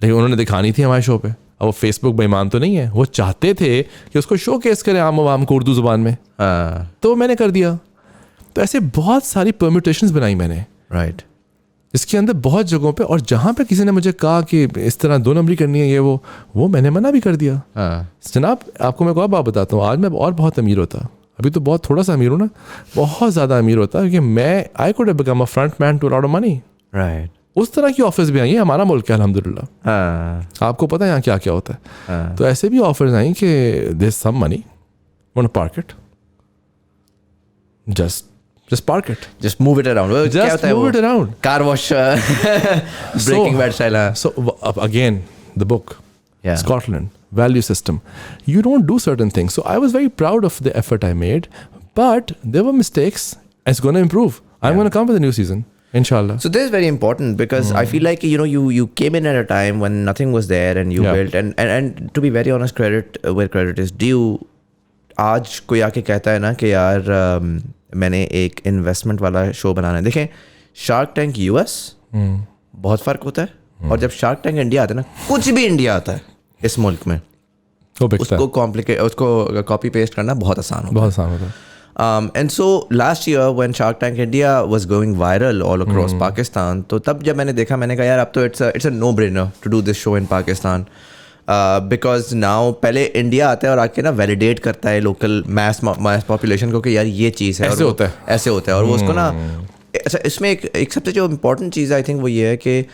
[SPEAKER 2] लेकिन उन्होंने दिखानी थी हमारे शो पे. अब वो फेसबुक बेईमान तो नहीं है. वो चाहते थे कि उसको शो केस करें आम को उर्दू ज़ुबान में. तो मैंने कर दिया. तो ऐसे बहुत सारी परम्यूटेशंस बनाई मैंने.
[SPEAKER 1] राइट.
[SPEAKER 2] इसके अंदर बहुत जगहों पे. और जहाँ पे किसी ने मुझे कहा कि इस तरह 2 नंबरी करनी है ये वो मैंने मना भी कर दिया. जनाब आपको मैं एक और बात बताता हूँ. आज मैं और बहुत अमीर होता. अभी तो बहुत थोड़ा सा अमीर हूँ ना. बहुत ज़्यादा अमीर होता क्योंकि मैं I could have become a front man to lot of money. Right. उस तरह की ऑफर्स भी आई हैं. हमारा मुल्क है अल्हम्दुलिल्लाह. आपको पता है यहाँ क्या क्या होता है. तो ऐसे भी ऑफर्स आई कि there some money want to park it. Just park it.
[SPEAKER 1] Just move it around.
[SPEAKER 2] Just move it around.
[SPEAKER 1] Car wash. Breaking Bad style.
[SPEAKER 2] So again, the book. Yeah. Scotland. Value system. You don't do certain things. So I was very proud of the effort I made. But there were mistakes. It's going to improve. I'm going to come with a new season. Inshallah.
[SPEAKER 1] So this is very important because I feel like you came in at a time when nothing was there and you built and to be very honest, credit where credit is due. आज कोई आके कहता है ना कि यार मैंने एक इन्वेस्टमेंट वाला शो बनाना है. देखें शार्क टैंक US बहुत फ़र्क होता है और जब शार्क टैंक इंडिया आता है ना, कुछ भी इंडिया आता है इस मुल्क में, उसको कॉपी पेस्ट करना बहुत आसान होता है. And so last year when Shark Tank India was going viral all across Pakistan, तो तब जब मैंने देखा, मैंने कहा यार अब तो it's a no-brainer to do this show in Pakistan, because now पहले इंडिया आता है और आके ना वैलिडेट करता है लोकल मास पॉपुलेशन को कि यार ये चीज़ है, ऐसे होता है और वो उसको ना. अच्छा, इसमें एक सबसे जो इम्पोर्टेंट चीज़ आई थिंक वो ये है कि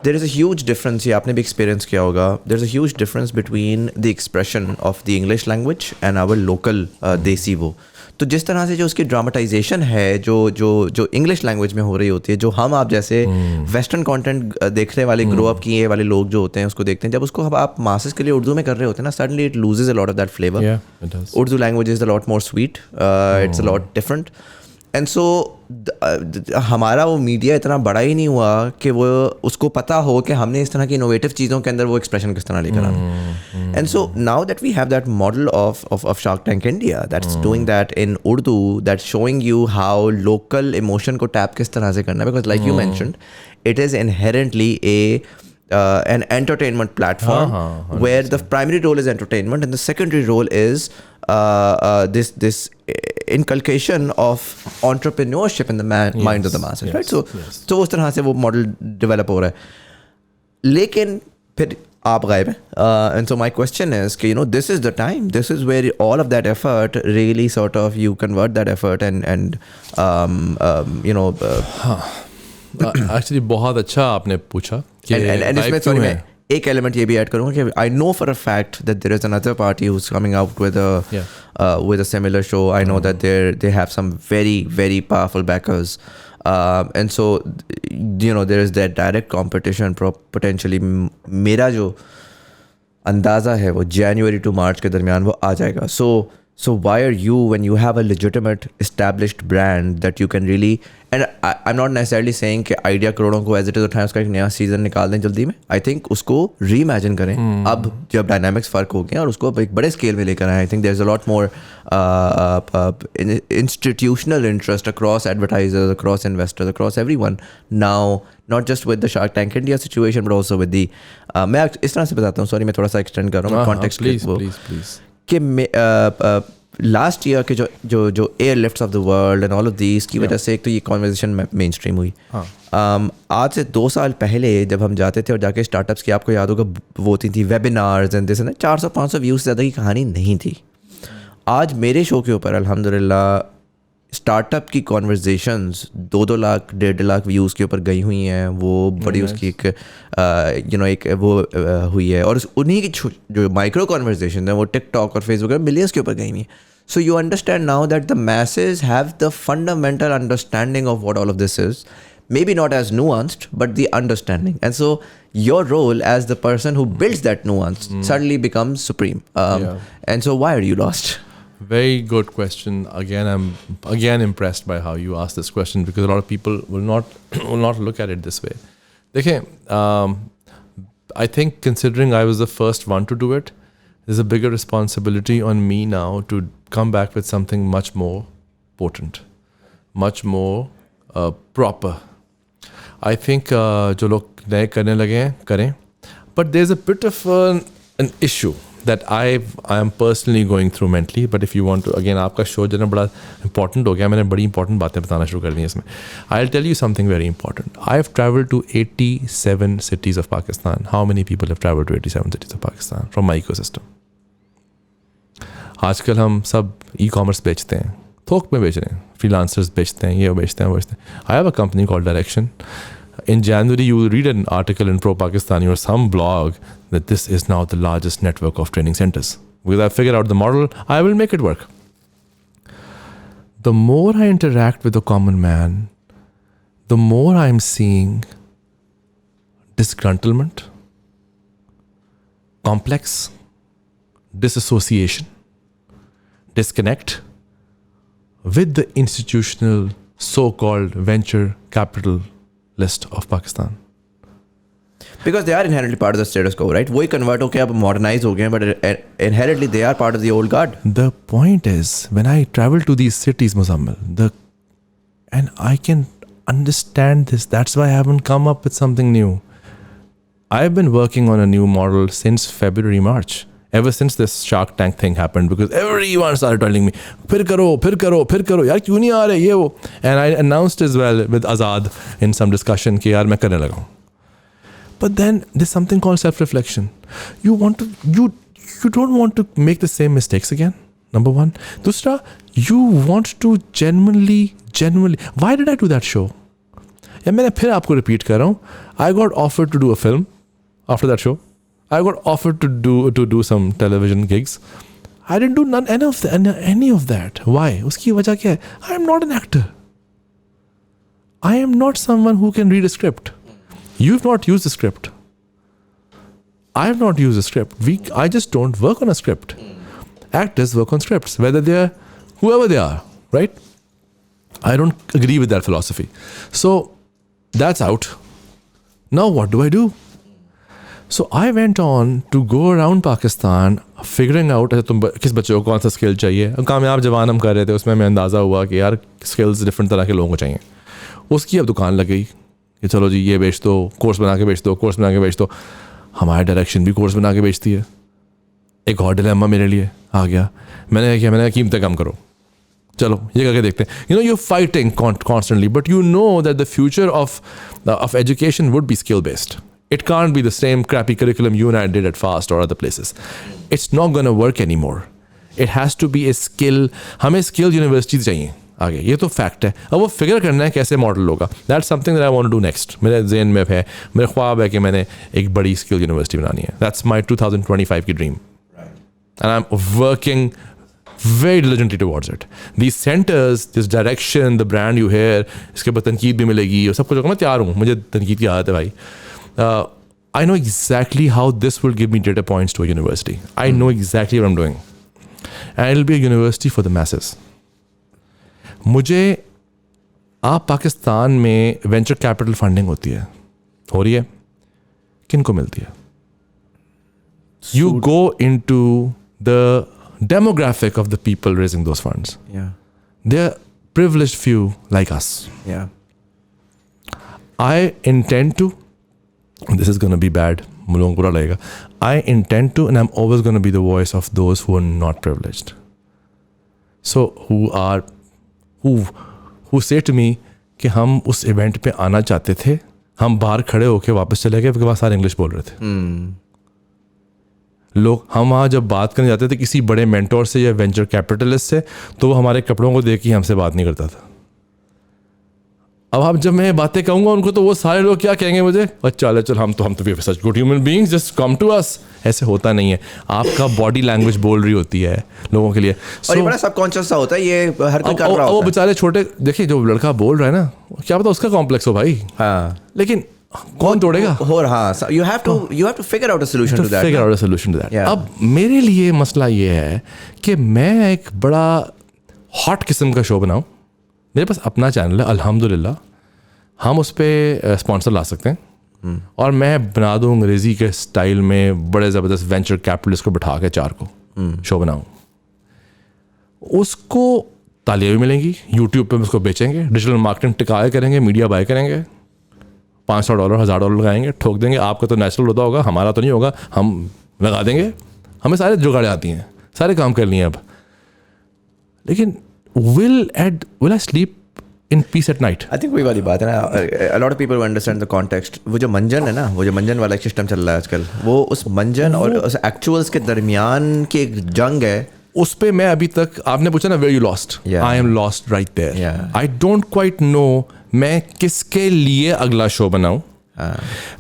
[SPEAKER 1] there is a huge difference, ये आपने भी एक्सपीरियंस किया होगा, there is a huge difference between the expression of the English language and our local देसी वो. तो जिस तरह से जो उसकी ड्रामेटाइजेशन है जो इंग्लिश लैंग्वेज में हो रही होती है, जो हम आप जैसे वेस्टर्न कंटेंट देखने वाले ग्रो अप किए वाले लोग जो होते हैं उसको देखते हैं, जब उसको आप मासेस के लिए उर्दू में कर रहे होते हैं ना, suddenly it loses a lot of that flavour. Urdu language is a lot more sweet, it's a lot different. And so हमारा वो मीडिया इतना बड़ा ही नहीं हुआ कि वो उसको पता हो कि हमने इस तरह की इनोवेटिव चीज़ों के अंदर वो एक्सप्रेशन किस तरह लेकर आना. And so now that we have that model of Shark Tank India that's doing that in Urdu, that's showing you how local emotion को टैप किस तरह से करना है, because like you mentioned it is inherently an entertainment platform where the primary role is entertainment and the secondary role is this inculcation of entrepreneurship in the minds of the masses, right? So उस तरह से वो model develop हो रहा है, लेकिन फिर आप गायब हैं. And so my question is कि this is the time, this is where all of that effort really sort of you convert that effort and
[SPEAKER 2] actually बहुत अच्छा आपने पूछा कि
[SPEAKER 1] इसमें सॉरी मैं एक एलिमेंट ये भी ऐड करूँगा कि I know for a fact that there is another party who is coming out with a similar show. I know that they have some very very powerful backers, and so there is that direct competition potentially. मेरा जो अंदाज़ा है वो जनवरी to मार्च के दरमियान वो आ जाएगा. So why are you, when you have a legitimate established brand that you can really, and I'm not necessarily saying कि आइडिया करोड़ों को as it is उठाएं, उसका एक नया सीज़न निकाल दें जल्दी में. आई थिंक उसको रीइमेजिन करें अब जब डायनामिक्स फ़र्क हो गए और उसको एक बड़े स्केल में लेकर आएं. I think there is a lot more institutional interest across advertisers, across investors, across everyone now, not just with the Shark Tank India situation but also with the मैं इस तरह से बताता हूँ, सॉरी मैं थोड़ा सा एक्सटेंड कर रहा हूँ कॉन्टेक्स्ट प्लीज कि लास्ट ईयर के जो airlifts of the world and all of these की वजह से एक तो ये कॉन्वर्सेशन मेन स्ट्रीम हुई. आज से 2 साल पहले जब हम जाते थे और जाके स्टार्टअप्स की, आपको याद होगा वो होती थी वेबिनार्स एंड दिस, 400-500 व्यूज़ ज़्यादा की कहानी नहीं थी. आज मेरे शो के ऊपर अल्हम्दुलिल्लाह स्टार्टअप की कॉन्वर्जेशंस 2-2 लाख 1.5 लाख व्यूज़ के ऊपर गई हुई हैं. वो बड़ी उसकी एक एक वो हुई है, और उन्हीं की जो माइक्रो कॉन्वर्जेशन है वो टिकटॉक और फेसबुक में मिलियंस के ऊपर गई हुई हैं. So you understand now that the message have the fundamental understanding of what all of this is, maybe not as nuanced but the understanding, and so your role as the person who builds that nuance suddenly becomes supreme. And so why are you lost?
[SPEAKER 2] Very good question. Again, I'm impressed by how you asked this question, because a lot of people will not look at it this way. देखें, I think considering I was the first one to do it, there's a bigger responsibility on me now to come back with something much more potent, much more proper. I think जो लोग नए करने लगे हैं करें, but there's a bit of an issue that I am personally going through mentally. But if you want to, again, आपका show जो ना बड़ा important हो गया, मैंने बड़ी important बातें बताना शुरू कर दी इसमें. I'll tell you something very important. I have traveled to 87 cities of Pakistan. How many people have traveled to 87 cities of Pakistan from my ecosystem? आजकल हम सब e-commerce बेचते हैं, थोक में बेच रहे हैं, freelancers बेचते हैं, ये बेचते हैं, वो बेचते हैं. I have a company called Direction. In January, you will read an article in Pro Pakistani or some blog that this is now the largest network of training centers. Because I figured out the model, I will make it work. The more I interact with the common man, the more I'm seeing disgruntlement, complex, disassociation, disconnect with the institutional so-called venture capital list of Pakistan.
[SPEAKER 1] Because they are inherently part of the status quo, right? वही convert होके अब modernize हो गए हैं, but inherently they are part of the old guard.
[SPEAKER 2] The point is, when I travel to these cities, Muzamil, and I can understand this. That's why I haven't come up with something new. I've been working on a new model since February, March. Ever since this Shark Tank thing happened, because everyone started telling me, फिर करो, यार क्यों नहीं आ रहे ये वो. And I announced as well with Azad in some discussion कि यार मैं करने लगा हूँ. But then there's something called self-reflection. You don't want to make the same mistakes again. Number one. दूसरा, you want to genuinely. Why did I do that show? या मैंने फिर आपको रिपीट कर रहा हूँ. I got offered to do a film after that show. I got offered to do some television gigs. I didn't do any of that. Why? उसकी वजह क्या है? I am not an actor. I am not someone who can read a script. You've not used a script. I have not used a script. I just don't work on a script. Actors work on scripts, whether they're whoever they are, right? I don't agree with that philosophy. So that's out. Now what do I do? So I went on to go around Pakistan figuring out तुम किस बच्चे को कौन सा skill चाहिए. कामयाब जवान हम कर रहे थे, उसमें हमें अंदाज़ा हुआ कि यार स्किल्स डिफरेंट तरह के लोगों को चाहिए. उसकी अब दुकान लग गई कि चलो जी ये बेच दो, कोर्स बना के बेच दो. हमारा डायरेक्शन भी कोर्स बना के बेचती है. एक और डिलेमा मेरे लिए आ गया. मैंने कीमतें कम करो, चलो ये करके देखते हैं. You know, you're fighting constantly, but you know that the future of education would be skill based. It can't be the same crappy curriculum you and I did at FAST or other places. It's not going to work anymore. It has to be a skill. हमें skill university चाहिए आगे, ये तो fact है. अब वो figure करना है कैसे मॉडल होगा. That's something that I want to do next. मेरे ज़हन में है, मेरा ख्वाब है कि मैंने एक बड़ी स्किल यूनिवर्सिटी बनानी है. That's my 2025 की dream. And I'm working very diligently towards it. These centers, this direction, the brand you hear, इसके बाद तनकीद भी मिलेगी और सब कुछ होगा. मैं तैयार हूँ, मुझे तनकीद की आदत है भाई. I know exactly how this will give me data points to a university. I know exactly what I'm doing. And it'll be a university for the masses. मुझे आप पाकिस्तान में वेंचर कैपिटल फंडिंग होती है, हो रही है, किन को मिलती है? You go into the demographic of the people raising those funds.
[SPEAKER 1] Yeah.
[SPEAKER 2] They're privileged few like us.
[SPEAKER 1] Yeah.
[SPEAKER 2] I intend to, this is going to be bad, लोगों को बुरा लगेगा. I intend to, and I'm always going to be the voice of those who are not privileged. So who say to me कि हम उस event पे आना चाहते थे, हम बाहर खड़े होके वापस चले गए, वहाँ सारे इंग्लिश बोल रहे थे. लोग, हम वहाँ जब बात करने जाते थे किसी बड़े मेंटोर से या वेंचर कैपिटलिस्ट से, तो वो हमारे कपड़ों को देख के हमसे बात नहीं करता था. अब आप जब मैं बातें कहूँगा उनको, तो वो सारे लोग क्या कहेंगे मुझे? चल हम तो we are such good human beings, just come to us. ऐसे होता नहीं है. आपका बॉडी लैंग्वेज बोल रही होती है लोगों के लिए.
[SPEAKER 1] और ये बड़ा सबकॉन्शियस सा होता है, ये हर कोई कर रहा होता है.
[SPEAKER 2] वो बेचारे छोटे, देखिए जो लड़का बोल रहा है ना, क्या पता उसका कॉम्प्लेक्स हो भाई. हाँ, लेकिन कौन तोड़ेगा?
[SPEAKER 1] You have to figure out a solution to that.
[SPEAKER 2] अब मेरे लिए मसला ये है कि मैं एक बड़ा हॉट किस्म का शो बनाऊं. मेरे पास अपना चैनल है, अल्हम्दुलिल्लाह. हम उस पर स्पॉन्सर ला सकते हैं. और मैं बना दूँ अंग्रेज़ी के स्टाइल में बड़े ज़बरदस्त वेंचर कैपिटलिस्ट को बिठा के 4 को शो बनाऊँ. उसको तालियाँ भी मिलेंगी, यूट्यूब पे उसको बेचेंगे, डिजिटल मार्केटिंग टिकाए करेंगे, मीडिया बाय करेंगे, $500 $1000 लगाएंगे, ठोक देंगे. आपका तो नेचुरल होता होगा, हमारा तो नहीं होगा, हम लगा देंगे. हमें सारे जुगाड़े आती हैं, सारे काम कर लिए अब. लेकिन will I sleep in peace at night?
[SPEAKER 1] I think वही वाली बात है ना. A lot of people will understand the context. वो जो मंजन है ना, वो जो मंजन वाला सिस्टम चल रहा है आजकल, वो उस मंजन और उस एक्चुअल्स के दरमियान की एक जंग है.
[SPEAKER 2] उस पे मैं अभी तक, आपने पूछा ना where you lost, I am lost right there. I don't quite know मैं किसके लिए अगला शो बनाऊं,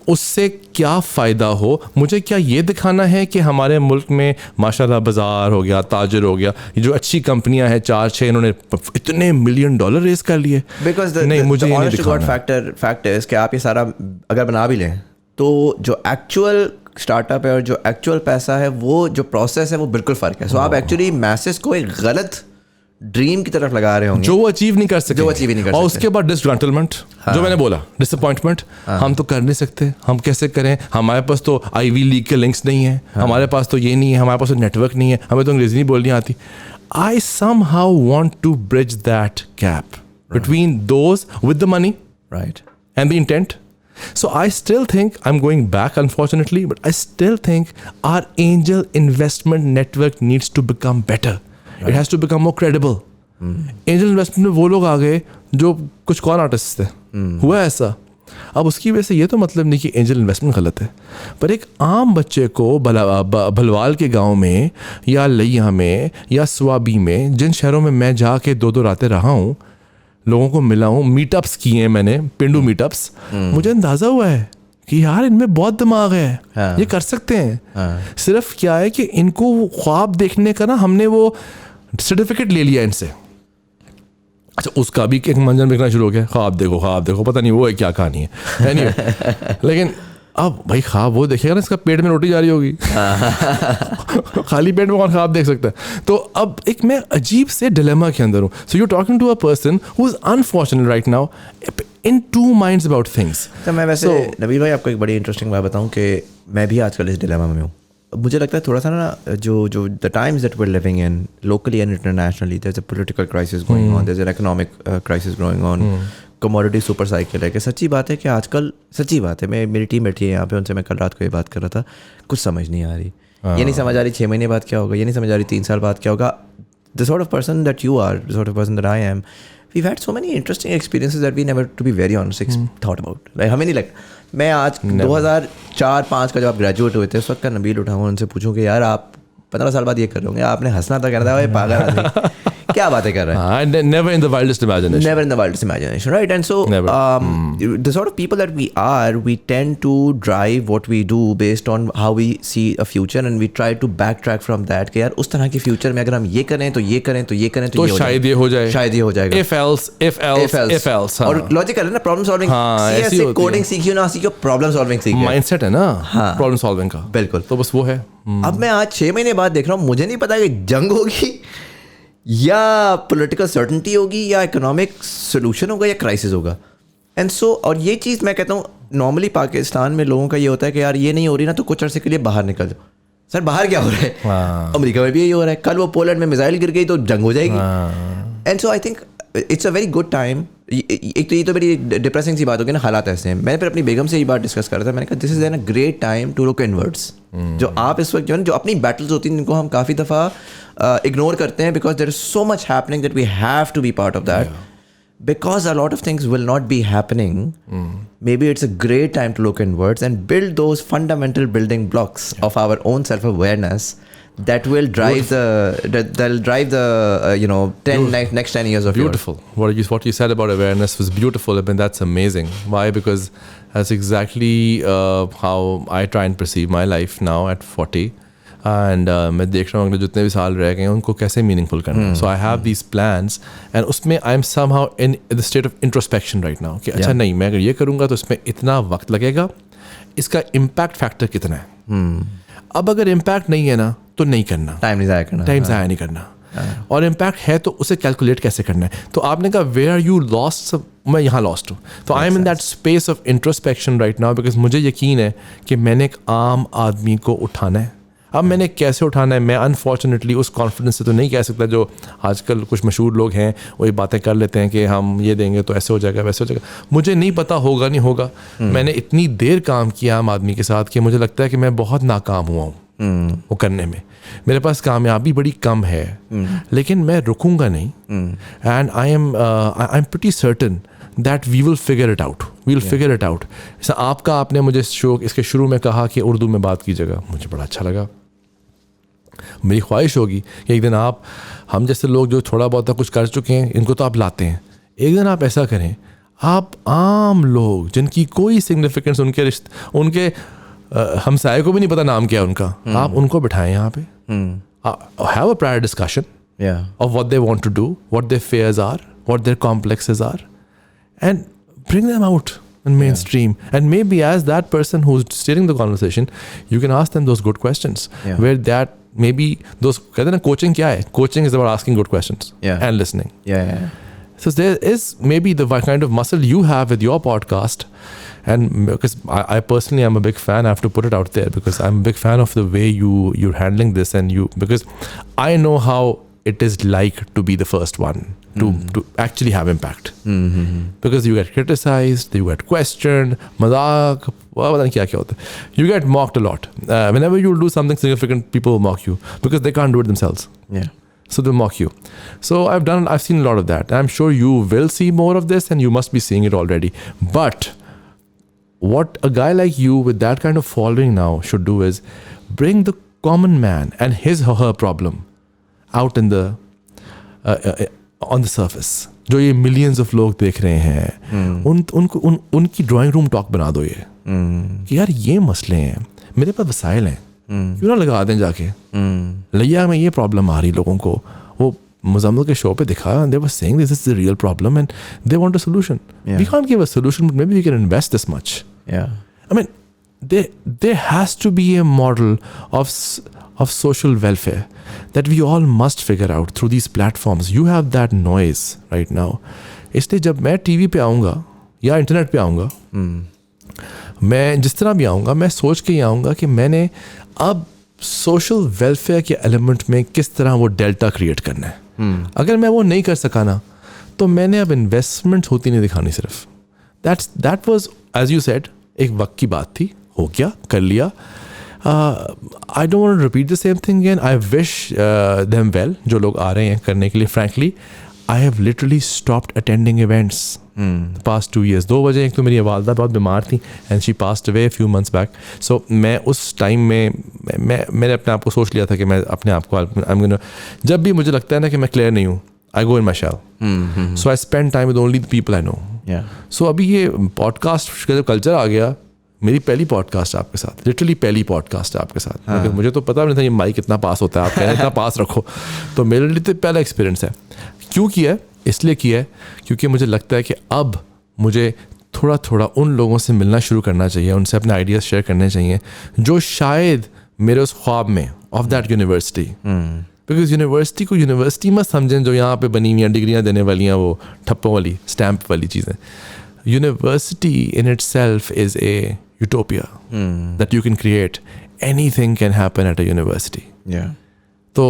[SPEAKER 2] उससे क्या फ़ायदा हो. मुझे क्या ये दिखाना है कि हमारे मुल्क में माशाल्लाह बाज़ार हो गया, ताजर हो गया, ये जो अच्छी कंपनियां हैं 4-6 इन्होंने इतने $1 million रेस कर लिए.
[SPEAKER 1] नहीं, मुझे ये नहीं दिखाना. फैक्ट है कि आप ये सारा अगर बना भी लें, तो जो एक्चुअल स्टार्टअप है और जो एक्चुअल पैसा है, वो जो प्रोसेस है वो बिल्कुल फ़र्क है. सो आप एक्चुअली मैसेज को एक गलत ड्रीम की तरफ लगा रहे होंगे
[SPEAKER 2] जो वो अचीव नहीं कर सकते. और उसके बाद डिसग्रंटलमेंट, जो मैंने बोला, डिसअपॉइंटमेंट. हम तो कर नहीं सकते, हम कैसे करें, हमारे पास तो आईवी लीग के लिंक्स नहीं है, हमारे पास तो ये नहीं है, हमारे पास तो नेटवर्क नहीं है, हमें तो अंग्रेजी नहीं बोलनी आती. आई somehow want to bridge that gap between those with the money,
[SPEAKER 1] right,
[SPEAKER 2] and the intent. So I still think, I'm going back unfortunately, but I still think our angel investment network needs to become better. Right. It has to become more credible. Angel investment में वो लोग आ गए जो कुछ कौन artist थे, हुआ ऐसा. अब उसकी वजह से ये तो मतलब नहीं कि एंजल इन्वेस्टमेंट गलत है, पर एक आम बच्चे को भलवाल के गांव में या लैया में या स्वाबी में, जिन शहरों में मैं जाके 2-2 रातें रहा हूँ, लोगों को मिला हूँ, मीटअप्स किए हैं मैंने, पेंडू मीटअप्स, मुझे अंदाज़ा हुआ है कि यार इनमें बहुत दिमाग है. हाँ. ये कर सकते हैं. सिर्फ क्या है कि इनको ख्वाब देखने का ना, हमने वो सर्टिफिकेट ले लिया इनसे. अच्छा, उसका भी एक मंजन बिकना शुरू हो गया, ख्वाब देखो, पता नहीं वो है क्या कहानी है. anyway, लेकिन अब भाई ख्वाब वो देखेगा ना, इसका पेट में रोटी जा रही होगी. खाली पेट में कौन ख्वाब देख सकता है. तो अब एक मैं अजीब से डिलेमा के अंदर हूँ. So you talking to a person who is unfortunate right now in two minds about things.
[SPEAKER 1] तो मैं वैसे नबील भाई आपको एक बड़ी इंटरेस्टिंग बात बताऊँ कि मैं भी आजकल इस डिलेमा में हूँ. मुझे लगता है थोड़ा सा ना, जो the times that we are living in locally and internationally, there is a political crisis going on, there is an economic crisis going on, commodity super cycle है. कि सच्ची बात है कि आजकल, सच्ची बात है, मेरी टीम बैठी है यहाँ पे, उनसे मैं कल रात को ये बात कर रहा था, कुछ समझ नहीं आ रही. ये नहीं समझ आ रही 6 महीने बाद क्या होगा, ये नहीं समझ आ रही 3 साल बाद क्या होगा. The sort of person that you are, the sort of person that I am, we've had so many interesting experiences that we never, to be very honest, thought about. Like, हमें नहीं लगता. मैं आज 2004-5 का जब आप ग्रेजुएट हुए थे, उस वक्त का नबील उठाऊँ, उनसे पूछूं कि यार आप 15 साल बाद ये कर रहे होंगे, आपने हंसना था, कहना था ये पागल आदमी क्या बातें कर रहा है.
[SPEAKER 2] Never in the wildest imagination.
[SPEAKER 1] Never in the wildest imagination, right? And so the sort of people that we are, we tend to drive what we do based on how we see a future, and we try to backtrack from that कि यार उस तरह की future में अगर हम ये करें तो ये करें तो ये करें तो ये
[SPEAKER 2] शायद ये हो जाए,
[SPEAKER 1] शायद ये हो जाएगा.
[SPEAKER 2] if else.
[SPEAKER 1] और लॉजिकल है ना, प्रॉब्लम सॉल्विंग. ऐसे कोडिंग सीखियो ना सीखियो, प्रॉब्लम सॉल्विंग सीखियो.
[SPEAKER 2] माइंडसेट है ना प्रॉब्लम सॉल्विंग का.
[SPEAKER 1] बिल्कुल.
[SPEAKER 2] तो बस वो है.
[SPEAKER 1] अब मैं आज 6 महीने बाद देख रहा हूँ, मुझे नहीं पता कि जंग होगी या पॉलिटिकल सर्टेनिटी होगी या इकोनॉमिक सोल्यूशन होगा या क्राइसिस होगा. एंड सो, और ये चीज़ मैं कहता हूँ, नॉर्मली पाकिस्तान में लोगों का ये होता है कि यार ये नहीं हो रही ना, तो कुछ अर्से के लिए बाहर निकल जाओ. सर बाहर क्या हो रहा है? अमेरिका में भी यही हो रहा है. कल वो पोलैंड में मिसाइल गिर गई तो जंग हो जाएगी. And so I think it's a very good time. एक तो ये तो बड़ी डिप्रेसिंग सी बात होगी ना, हालात ऐसे हैं. मैंने फिर अपनी बेगम से ये बात डिस्कस कर रहा था. मैंने कहा this is an a great time to look inwards. जो आप इस वक्त जो है, जो अपनी बैटल्स होती हैं, जिनको हम काफ़ी दफ़ा इग्नोर करते हैं, because there is so much happening that we have to be part of that. Because a lot of things will not be happening, maybe it's a great time to look inwards and build those fundamental building blocks of our own self-awareness that will drive that'll drive the next 10 years of
[SPEAKER 2] beautiful yours. What you said about awareness was beautiful. I mean, that's amazing. Why? Because that's exactly how I try and perceive my life now at 40. And मैं देख रहा हूँ अगले जितने भी साल रह गए हैं उनको कैसे मीनिंगफुल करना है. So I have these plans and उसमें I am somehow in the state of introspection right now कि अच्छा नहीं, मैं अगर ये करूँगा तो इसमें इतना वक्त लगेगा, इसका इम्पैक्ट फैक्टर कितना है. अब अगर इम्पैक्ट नहीं है ना तो नहीं करना, टाइम ज़ाया नहीं करना. और इम्पैक्ट है तो उसे कैलकुलेट कैसे करना है. तो आपने कहा वेयर आर यू लॉस्ट, मैं यहाँ लॉस्ट हूँ. तो I am in that space of introspection right now, because मुझे यकीन है कि मैंने एक आम आदमी को उठाना है. अब मैंने कैसे उठाना है, मैं अनफॉर्चुनेटली उस कॉन्फिडेंस से तो नहीं कह सकता जो आजकल कुछ मशहूर लोग हैं वही बातें कर लेते हैं कि हम ये देंगे तो ऐसे हो जाएगा वैसे हो जाएगा. मुझे नहीं पता होगा नहीं होगा. मैंने इतनी देर काम किया आम आदमी के साथ कि मुझे लगता है कि मैं बहुत नाकाम हुआ हूँ वो करने में. मेरे पास कामयाबी बड़ी कम है, लेकिन मैं रुकूंगा नहीं. And I am pretty certain that we will figure it out. Figure it out. जैसा आपने मुझे इसके शुरू में कहा कि उर्दू में बात कीजिएगा, मुझे बड़ा अच्छा लगा. मेरी ख्वाहिश होगी कि एक दिन हम जैसे लोग जो थोड़ा बहुत कुछ कर चुके हैं, इनको तो आप लाते हैं, एक दिन आप ऐसा करें, आप आम लोग जिनकी कोई सिग्निफिकेंस, उनके हमसाये को भी नहीं पता नाम क्या है उनका, आप उनको बिठाएं यहाँ पे. Have a prior discussion of what they want to do, what their fears are, what their complexes are, and bring them out in mainstream. And maybe as that person who's steering the conversation, you can ask them those good questions. Where that maybe those, कहते हैं ना coaching क्या है? Coaching is about asking good questions and listening. So there is maybe the kind of muscle you have with your podcast, and because I personally am a big fan, I have to put it out there because I'm a big fan of the way you're handling this, and because I know how it is like to be the first one to actually have impact. Because you get criticized, you get questioned, मजाक पता नहीं क्या क्या होता है. You get mocked a lot. Whenever you do something significant, people will mock you because they can't do it themselves.
[SPEAKER 1] Yeah.
[SPEAKER 2] So they'll mock you. So I've seen a lot of that. I'm sure you will see more of this, and you must be seeing it already. But what a guy like you with that kind of following now should do is bring the common man and his or her problem out in the on the surface. जो ये millions of लोग देख रहे हैं, उनकी drawing room talk बना दो ये कि यार ये मसले हैं, मेरे पास वसाइल हैं, क्यों ना लगा दें जाके. लिया में ये प्रॉब्लम आ रही लोगों को, वो मुजम्मिल के शो पे दिखाया, they were saying this is the real problem and they want a solution. We can't give a solution, but maybe we can invest this much. I mean, there has to be a model of social welfare that we all must figure out through these platforms. You have that noise right now. इसलिए जब मैं TV पे आऊँगा या internet पे आऊँगा, मैं जिस तरह भी आऊँगा, मैं सोच के ही आऊँगा कि मैंने अब सोशल वेलफेयर के एलिमेंट में किस तरह वो डेल्टा क्रिएट करना है. अगर मैं वो नहीं कर सका ना, तो मैंने अब इन्वेस्टमेंट होती नहीं दिखानी सिर्फ. That was as you said, एक वक्त की बात थी, हो गया, कर लिया. I don't want to repeat the same thing again. I wish them well, जो लोग आ रहे हैं करने के लिए. Frankly, I have literally stopped attending events the past 2 years. 2 वजह, एक तो मेरी वालदा बहुत बीमार थी and she passed away a few months back. So मैं उस टाइम में मैंने अपने आप को सोच लिया था कि मैं अपने आप को जब भी मुझे लगता है ना कि मैं क्लियर नहीं हूँ, I go in my shell. So I spend time with only the people I know. So अभी ये पॉडकास्ट का जब कल्चर आ गया, मेरी पहली पॉडकास्ट आपके साथ, लिटरली पहली पॉडकास्ट आपके साथ. हाँ. मुझे तो पता नहीं था ये माइक इतना पास होता है, आप कहते इतना पास रखो. तो मेरे लिए तो पहला एक्सपीरियंस है. क्यों किया है? इसलिए किया है क्योंकि मुझे लगता है कि अब मुझे थोड़ा थोड़ा उन लोगों से मिलना शुरू करना चाहिए, उनसे अपने आइडियाज़ शेयर करने चाहिए जो शायद मेरे उस ख्वाब में of that university. Because university को यूनिवर्सिटी मत समझें जो यहाँ पे बनी हुई डिग्रियाँ देने वाली हैं, वो ठप्पों वाली स्टैम्प वाली चीज़ें. University in itself is a utopia that you can create. Anything can happen at a university. So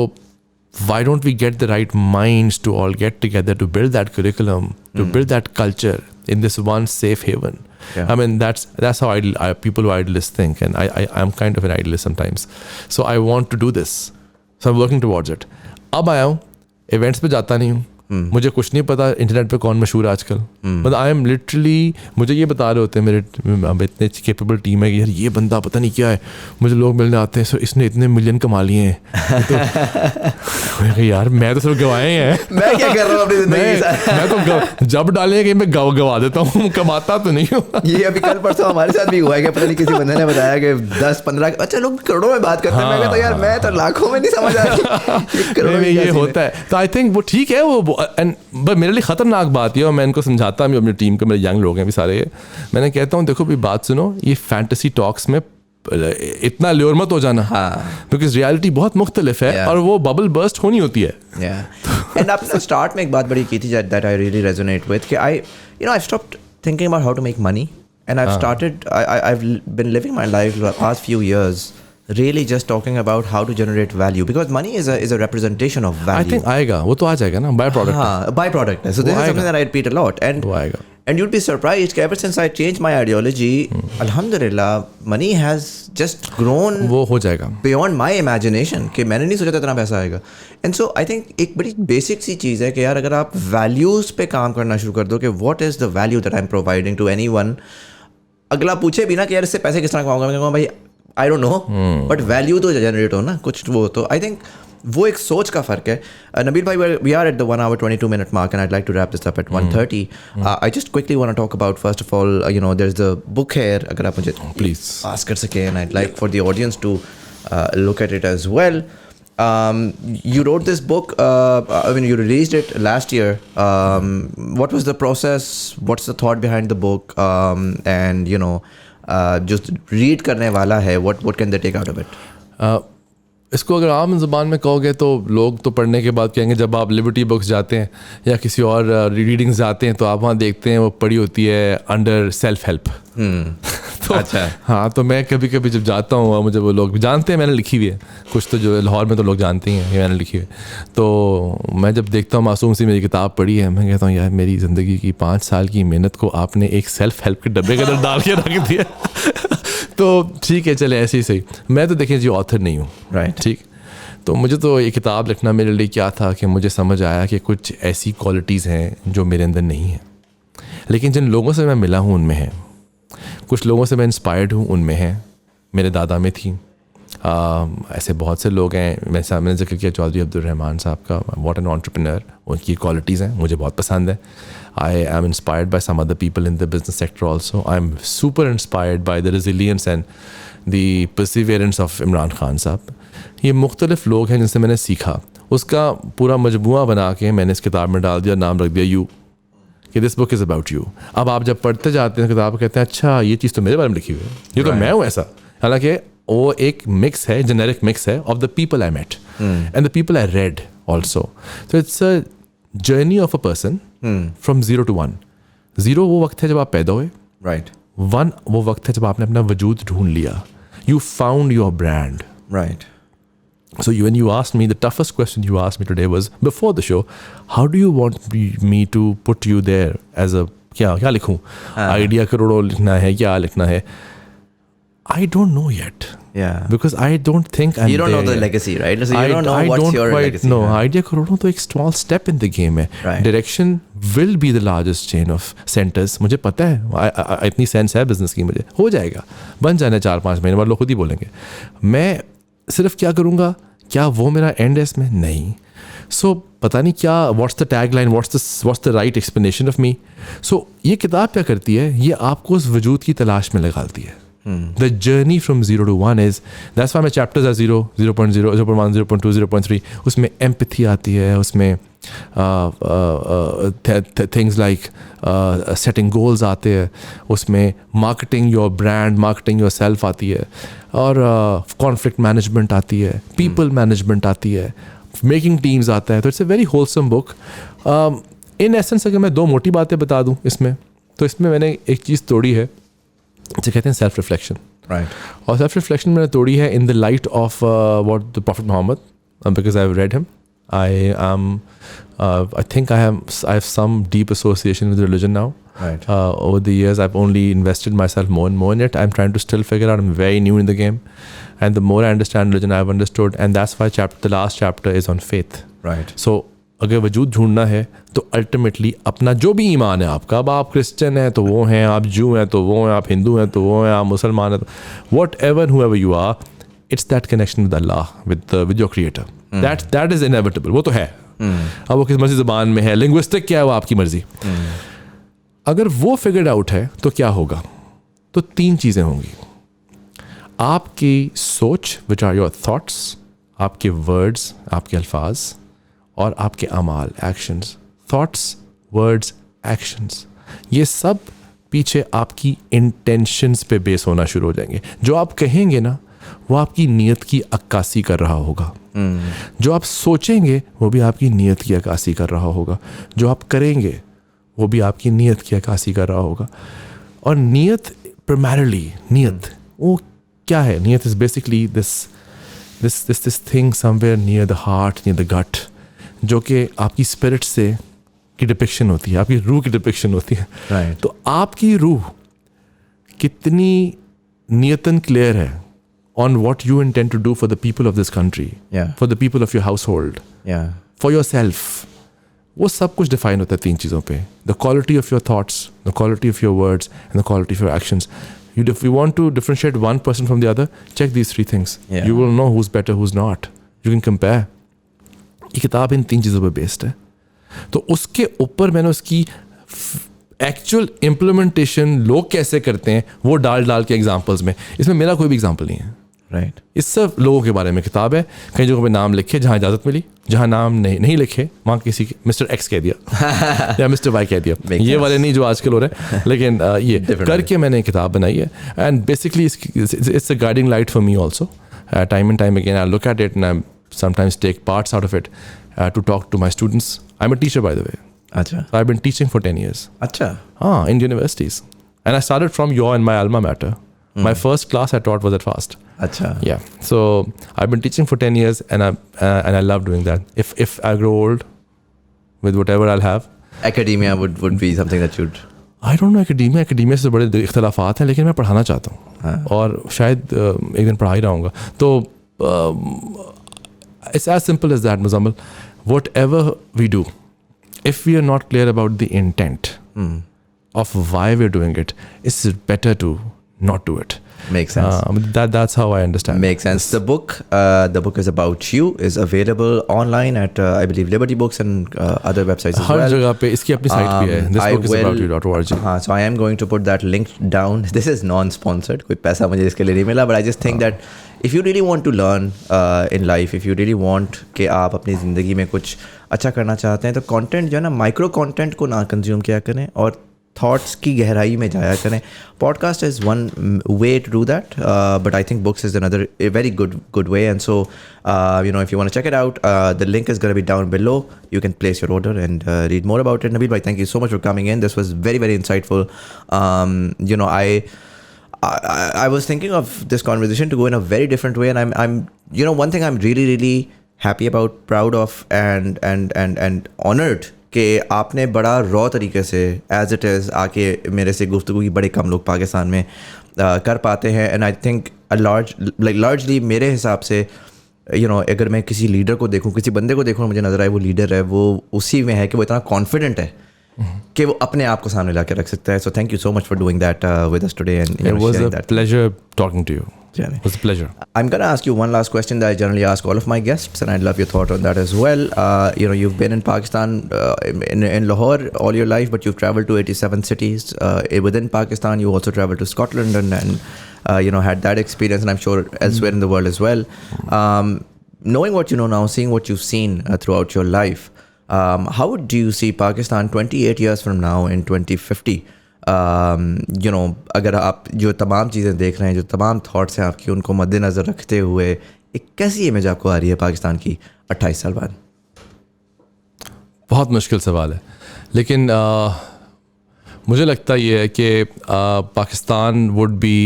[SPEAKER 2] why don't we get the right minds to all get together to build that curriculum, to build that culture in this one safe haven? I mean, that's how people who are idealists think, and I'm kind of an idealist sometimes. So I want to do this. So I'm working towards it. अब आया हूँ, events पे जाता नहीं हूँ, मुझे कुछ नहीं पता इंटरनेट पे कौन मशहूर है आजकल. मतलब आई एम लिटरली, मुझे ये बता रहे होते हैं मेरे इतने केपेबल टीम है कि यार ये बंदा पता नहीं क्या है. मुझे लोग मिलने आते हैं, सो इसने इतने मिलियन कमा लिए हैं. तो यार मैं तो सिर्फ गवाए हैं. मैं क्या कर रहा हूँ अपनी जिंदगी? मैं तो जब डाले कि मैं गवा देता हूँ, कमाता तो नहीं हूँ. ये अभी कल परसों हमारे साथ भी हुआ है कि पता नहीं किसी बंदे ने बताया कि 10-15, अच्छा लोग करोड़ों में बात करते हैं. मैं कहता यार मैं तो लाखों में नहीं समझ आ रही. ये होता है. तो आई थिंक वो ठीक है, वो एंड बट मेरे लिए ख़तरनाक बात ये, और मैं इनको समझाता हूँ अपनी टीम के, मेरे यंग लोग हैं भी सारे, मैंने कहता हूँ देखो भी बात सुनो, ये फैंटेसी टॉक्स में इतना ल्योर मत हो जाना, बिकॉज रियलिटी बहुत मुख्तलिफ है और वो बबल बर्स्ट होनी होती है.
[SPEAKER 1] एंड आपने स्टार्ट में एक बात बड़ी की थी that I really resonate with कि I stopped thinking about how to make money and I've been living my life the past few years really just talking about how to generate value, because money is a representation of value.
[SPEAKER 2] I think आएगा, वो तो आ जाएगा ना, by product.
[SPEAKER 1] हाँ, by product है. So this is something that I repeat a lot, and
[SPEAKER 2] वो आएगा.
[SPEAKER 1] And you'd be surprised कि ever since I changed my ideology, alhamdulillah, money has just grown.
[SPEAKER 2] वो हो जाएगा.
[SPEAKER 1] Beyond my imagination कि मैंने नहीं सोचा था इतना पैसा आएगा. And so I think एक बड़ी basic सी चीज़ है कि यार अगर आप values पे काम करना शुरू कर दो कि what is the value that I'm providing to anyone, अगला पूछे भी ना कि यार इससे पैसे किस तरह कमाऊंगा, मैं कहूँगा भाई I don't know, but value तो जनरेट हो ना कुछ, वो तो I think वो एक सोच का फ़र्क है. नबील भाई, we are at the 1 hour 22 minute mark and I'd like to wrap this up at 1:30. I just quickly want to talk about, first of all, there's the book here, अगर आप मुझे please pass कर सकें, and I'd like for the audience to look at it as well. You wrote this book, you released it last year. What was the process? What's the thought behind the book? And just read करने वाला है, what can they take out of it?
[SPEAKER 2] इसको अगर आम ज़बान में कहोगे तो लोग तो पढ़ने के बाद कहेंगे, जब आप लिबर्टी बुक्स जाते हैं या किसी और रीडिंग्स जाते हैं तो आप वहाँ देखते हैं वो पड़ी होती है अंडर सेल्फ हेल्प. तो
[SPEAKER 1] अच्छा।
[SPEAKER 2] हाँ, तो मैं कभी कभी जब जाता हूँ और मुझे वो लोग जानते हैं मैंने लिखी हुई है, कुछ तो जो लाहौर में तो लोग जानते ही हैं कि मैंने लिखी हुई है, तो मैं जब देखता हूँ मासूम सी मेरी किताब पढ़ी है, मैं कहता हूँ यार मेरी ज़िंदगी की 5 साल की मेहनत को आपने एक सेल्फ हेल्प के डब्बे के अंदर डाल के रख दिया। तो ठीक है, चले ऐसे ही सही। मैं तो देखिए जी ऑथर नहीं हूँ,
[SPEAKER 1] राइट,
[SPEAKER 2] ठीक। तो मुझे तो ये किताब लिखना मेरे लिए क्या था कि मुझे समझ आया कि कुछ ऐसी क्वालिटीज़ हैं जो मेरे अंदर नहीं है, लेकिन जिन लोगों से मैं मिला हूँ उनमें है। कुछ लोगों से मैं इंस्पायर्ड हूँ उनमें है, मेरे दादा में थी। ऐसे बहुत से लोग हैं, मैंने जिक्र किया चौधरी अब्दुल रहमान साहब का, व्हाट एन एंटरप्रेन्योर, उनकी क्वालिटीज़ हैं, मुझे बहुत पसंद है। I am inspired by some other people in the business sector also. I am super inspired by the resilience and the perseverance of Imran Khan Sahab. ये मुख्तलिफ लोग हैं जिनसे मैंने सीखा, उसका पूरा मजमुआ बना के मैंने इस किताब में डाल दिया, नाम रख दिया यू, कि this book is about you. अब आप जब पढ़ते जाते हैं किताब, कहते हैं अच्छा ये चीज़ तो मेरे बारे में लिखी हुई है, ये तो मैं हूँ ऐसा। हालांकि वो एक मिक्स है, जेनेरिक मिक्स है of the people I met and the people I read also. So it's a journey of a person from 0 to 1। 0 वो वक्त है जब आप पैदा हुए,
[SPEAKER 1] राइट।
[SPEAKER 2] 1 वो वक्त है जब आपने अपना वजूद ढूंढ लिया, you found your brand,
[SPEAKER 1] right.
[SPEAKER 2] So when you asked me, the toughest question you asked me today was before the show, how do you want me to put you there as a क्या लिखूं, idea करोड़ों लिखना है, क्या लिखना है? I don't know yet.
[SPEAKER 1] Yeah.
[SPEAKER 2] Because I don't think I'm
[SPEAKER 1] You don't know
[SPEAKER 2] there
[SPEAKER 1] the
[SPEAKER 2] yet.
[SPEAKER 1] legacy, right? So you don't know
[SPEAKER 2] I
[SPEAKER 1] what's
[SPEAKER 2] don't
[SPEAKER 1] your
[SPEAKER 2] quite
[SPEAKER 1] legacy.
[SPEAKER 2] know. Idea करोड़ों तो एक small step in the game है.
[SPEAKER 1] Right.
[SPEAKER 2] Direction will be the largest chain of centers. मुझे पता है, इतनी sense है business की, मुझे हो जाएगा, बन जाने 4-5 महीने बाद लोग खुद ही बोलेंगे। मैं सिर्फ क्या करूँगा, क्या वो मेरा एंड है इसमें? नहीं। सो पता नहीं क्या, what's the tag line, what's the right explanation of me. So ये किताब क्या करती है, ये आपको उस वजूद की तलाश में लगाती है। The journey from 0 to 1 is, that's why my chapters are 0, 0.0, 0.1, 0.2, 0.3। उसमें एम्पैथी आती है, उसमें थिंग्स लाइक सेटिंग गोल्स आते हैं, उसमें marketing your brand, marketing your self आती है, और कॉन्फ्लिक्ट मैनेजमेंट आती है, पीपल मैनेजमेंट आती है, मेकिंग टीम्स आता है। तो it's a very wholesome book. In essence अगर मैं 2 मोटी बातें बता दूं इसमें, तो इसमें मैंने एक चीज़ तोड़ी है जिसे कहते हैं सेल्फ रिफ्लेक्शन,
[SPEAKER 1] राइट।
[SPEAKER 2] और सेल्फ रिफ्लेक्शन मैंने तोड़ी है in the light of what the prophet Muhammad, because I have read him. I think I have some deep association with religion now.
[SPEAKER 1] Right.
[SPEAKER 2] Over the years, I've only invested myself more and more in it. I'm trying to still figure out. I'm very new in the game, and the more I understand religion, I've understood, and that's why the last chapter is on faith.
[SPEAKER 1] Right.
[SPEAKER 2] So अगर वजूद ढूंढना है तो ultimately अपना जो भी ईमान है आपका, अब आप क्रिश्चियन हैं तो वो हैं, आप जू हैं तो वो हैं, आप हिंदू हैं तो वो हैं, आप मुसलमान हैं तो whatever whoever you are, it's that connection with Allah, with your creator. That is inevitable. वो तो है। अब वो किस मर्जी ज़बान में है, लिंग्विस्टिक क्या है, वो आपकी मर्जी। अगर वो फिगर्ड आउट है तो क्या होगा, तो 3 चीज़ें होंगी। आपकी सोच, विच आर योर थॉट्स, आपके वर्ड्स, आपके अल्फाज, और आपके अमाल, एक्शंस। थॉट्स, वर्ड्स, एक्शंस, ये सब पीछे आपकी इंटेंशंस पे बेस होना शुरू हो जाएंगे। जो आप कहेंगे ना, वो आपकी नीयत की अक्कासी कर रहा होगा। जो आप सोचेंगे वो भी आपकी नीयत की अक्कासी कर रहा होगा। जो आप करेंगे वो भी आपकी नीयत की अक्कासी कर रहा होगा। और नीयत प्राइमरीली, नीयत वो क्या है? नीयत is basically this thing somewhere near the heart, near the gut, जो कि आपकी स्पिरिट से की डिपिक्शन होती है, आपकी रूह की डिपिक्शन होती है।
[SPEAKER 1] Right.
[SPEAKER 2] तो आपकी रूह कितनी नियतन क्लियर है on what you intend to do for the people of this country,
[SPEAKER 1] Yeah.
[SPEAKER 2] for the people of your household,
[SPEAKER 1] Yeah.
[SPEAKER 2] for yourself, वो सब कुछ डिफाइन होता है 3 चीज़ों पे। The quality of your thoughts, the quality of your words, and the quality of your actions. If you want to differentiate one person from the other, check these 3 things.
[SPEAKER 1] Yeah.
[SPEAKER 2] You will know who's better, who's not. You can compare. ये किताब इन 3 चीज़ों पे based है। तो उसके ऊपर मैंने उसकी एक्चुअल इम्प्लीमेंटेशन लोग कैसे करते हैं वो डाल के एग्जाम्पल्स में, इसमें मेरा कोई भी एग्जाम्पल नहीं है।
[SPEAKER 1] राइट।
[SPEAKER 2] इस सब लोगों के बारे में किताब है। कई जगहों पे नाम लिखे जहाँ इजाज़त मिली, जहाँ नाम नहीं लिखे वहाँ किसी मिस्टर एक्स कह दिया या मिस्टर वाई कह दिया। ये वाले नहीं जो आजकल हो रहे हैं, लेकिन ये करके मैंने किताब बनाई है। And basically it's a guiding light for me also. Time and time again I look at it and I sometimes take parts out of it to talk to my students. I'm a teacher, by the way.
[SPEAKER 1] Acha.
[SPEAKER 2] So I've been teaching for 10 years.
[SPEAKER 1] Acha.
[SPEAKER 2] In universities. And I started from your and my alma mater. My first class I taught was at FAST.
[SPEAKER 1] Acha.
[SPEAKER 2] Yeah. So I've been teaching for 10 years and I love doing that. If I grow old with whatever I'll have.
[SPEAKER 1] Academia would be something that you'd...
[SPEAKER 2] I don't know, academia से बड़े इख्तलाफात हैं, लेकिन मैं पढ़ाना चाहता हूँ और शायद एक दिन पढ़ा ही रहूँगा. तो it's as simple as that, Muzamil. Whatever we do, if we are not clear about the intent of why we're doing it, it's better to not do it.
[SPEAKER 1] Makes sense.
[SPEAKER 2] That's how I understand.
[SPEAKER 1] Makes sense. The book is about you, is available online at I believe Liberty Books and other websites as well.
[SPEAKER 2] हर जगह पे इसकी अपनी site भी है. thisbookisaboutyu.org.
[SPEAKER 1] So I am going to put that link down. This is non-sponsored. कोई पैसा मुझे इसके लिए नहीं मिला, but I just think that if you really want to learn in life, if you really want कि आप अपनी ज़िंदगी में कुछ अच्छा करना चाहते हैं, तो कंटेंट जो है ना, माइक्रो कंटेंट को ना कंज्यूम किया करें और थॉट्स की गहराई में जाया करें. Podcast is one way to do that, but I think books is another very good way. And so if you want to check it out, the link is going to be down below. You can place your order and read more about it. Nabeel bhai, thank you so much for coming in. This was very, very insightful. I was thinking of this conversation to go in a very different way, and I'm one thing I'm really, really happy about, proud of, and honored कि आपने बड़ा raw तरीके से as it is आके मेरे से गुफ्तगू की बड़े कम लोग पाकिस्तान में कर पाते हैं. एंड आई थिंक लार्जली मेरे हिसाब से अगर मैं किसी लीडर को देखूं, किसी बंदे को देखूं, मुझे नज़र आए वो लीडर है, वो उसी में है कि वो इतना कॉन्फिडेंट है कि वो अपने आप को सामने ला के रख सकता है. So thank you so much for doing that with us today. And
[SPEAKER 2] it was a pleasure talking to you.
[SPEAKER 1] It
[SPEAKER 2] was a pleasure.
[SPEAKER 1] I'm going to ask you one last question that I generally ask all of my guests, and I'd love your thought on that as well. You've been in Pakistan, in Lahore all your life, but you've traveled to 87 cities. Within Pakistan, you also traveled to Scotland and had that experience, and I'm sure elsewhere in the world as well. Knowing what you know now, seeing what you've seen throughout your life, how do you see Pakistan 28 years from now in 2050? अगर आप जो तमाम चीज़ें देख रहे हैं, जो तमाम थॉट्स हैं आपकी, उनको मद्देनज़र रखते हुए एक कैसी इमेज आपको आ रही है पाकिस्तान की 28 साल बाद?
[SPEAKER 2] बहुत मुश्किल सवाल है, लेकिन मुझे लगता ये है कि Pakistan would be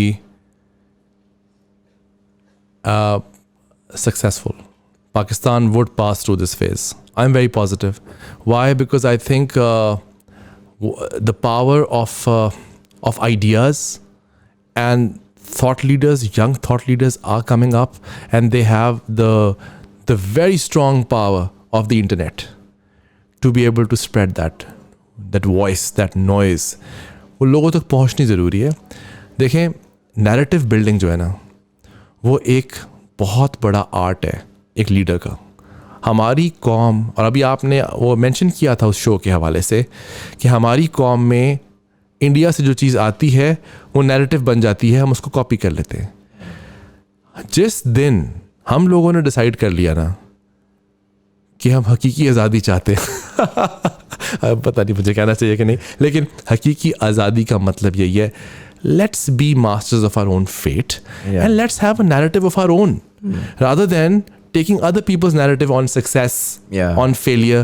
[SPEAKER 2] successful. Pakistan would pass through this phase. I'm very positive. Why? Because I think the power of ideas and thought leaders, young thought leaders are coming up, and they have the very strong power of the internet to be able to spread that voice, that noise. वो लोगों तक पहुंचनी ज़रूरी है. देखें, narrative building जो है ना, वो एक बहुत बड़ा आर्ट है एक लीडर का. हमारी कौम, और अभी आपने वो मेंशन किया था उस शो के हवाले से कि हमारी कौम में इंडिया से जो चीज़ आती है वो नैरेटिव बन जाती है, हम उसको कॉपी कर लेते हैं. जिस दिन हम लोगों ने डिसाइड कर लिया ना कि हम हकीकी आज़ादी चाहते हैं पता नहीं मुझे कहना चाहिए कि नहीं, लेकिन हकीकी आज़ादी का मतलब यही है, let's be masters of our own fate and let's have a narrative of our own rather than taking other people's narrative on success, on failure.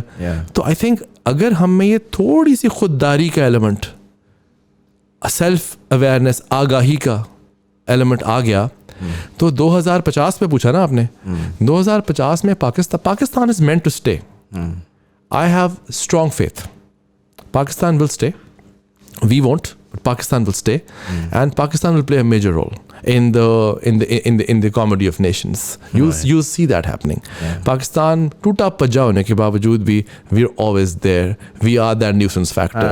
[SPEAKER 2] तो I think अगर हम में ये थोड़ी सी खुददारी का एलिमेंट, सेल्फ अवेयरनेस, आगाही का एलिमेंट आ गया, तो 2050 में पूछा ना आपने, 2050 में Pakistan is meant to stay. I have strong faith. Pakistan will stay. We won't, but Pakistan will stay, and Pakistan will play a major role in the comedy of nations. You'll see that happening. Pakistan टूटा पजा होने के बावजूद भी we're always there. We are that nuisance factor.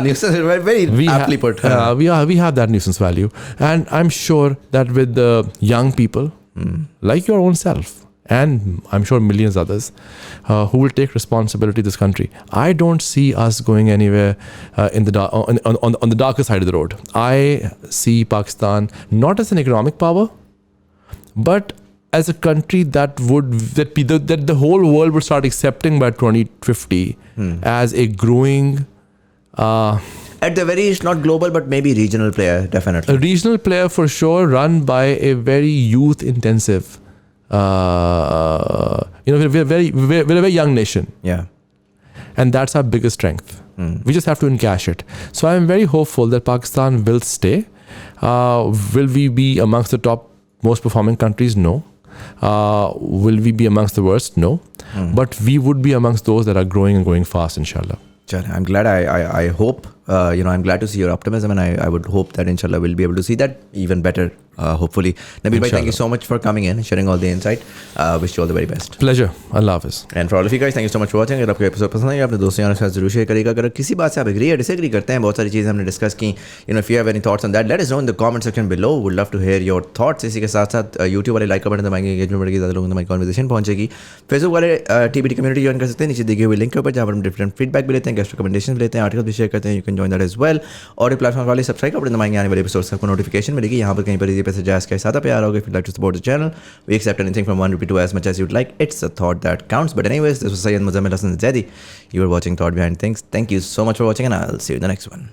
[SPEAKER 1] Nuisance, very aptly put.
[SPEAKER 2] We have that nuisance value, and I'm sure that with the young people like your own self, and I'm sure millions others who will take responsibility this country, I don't see us going anywhere on the darker side of the road. I see Pakistan not as an economic power, but as a country that the whole world would start accepting by 2050 as a growing
[SPEAKER 1] at the very least, not global, but maybe regional player, definitely.
[SPEAKER 2] A regional player for sure, run by a very youth intensive, we're a very young nation.
[SPEAKER 1] Yeah.
[SPEAKER 2] And that's our biggest strength. We just have to encash it. So I'm very hopeful that Pakistan will stay. Will we be amongst the top most performing countries? No. Will we be amongst the worst? No. But we would be amongst those that are growing and growing fast, inshallah.
[SPEAKER 1] I'm glad. I hope, I'm glad to see your optimism, and I would hope that inshallah we'll be able to see that even better, hopefully. Nabeel bhai, thank you so much for coming in and sharing all the insight. Wish you all the very best.
[SPEAKER 2] Pleasure. Allah Hafiz.
[SPEAKER 1] And for all of you guys, thank you so much for watching. अगर आपको episode पसंद आया, अपने दोस्तों के साथ जरूर share करिएगा. अगर किसी बात से आप एग्री या डिसएग्री करते हैं, बहुत सारी चीज़ें हमने डिस्कस की, if you have any thoughts on that, let us know in the comment section below. Would love to hear your thoughts. इसी के साथ साथ YouTube वाले लाइक का बटन दबाएंगे, एंगेजमेंट बढ़ेगी, ज़्यादा लोगों तक हमारी कॉन्वर्सेशन पहुंचेगी. Facebook वाले TBT कम्युनिटी ज्वाइन कर सकते हैं, नीचे दिए हुए लिंक के ऊपर, जहाँ पर हम डिफरेंट फीडबैक भी लेते हैं, गेस्ट रिकमेंडेशन भी लेते हैं, आर्टिकल भी शेयर करते हैं. You can join that as well. और प्लेटफॉर्म वाले सब्सक्राइब का बटन दबाएंगे, आने वाले एपिसोड्स आपको नोटिफिकेशन मिलेगी. यहाँ पर कहीं पर ये पैसे जैस के साथ प्यार होगा. If you'd like to support the channel, we accept anything from 1 rupee to as much as you'd like. It's a thought that counts. But anyways, this was Muzamil, Hasan, you were watching Thought Behind Things. Thank you so much for watching, and I'll see you in the next one.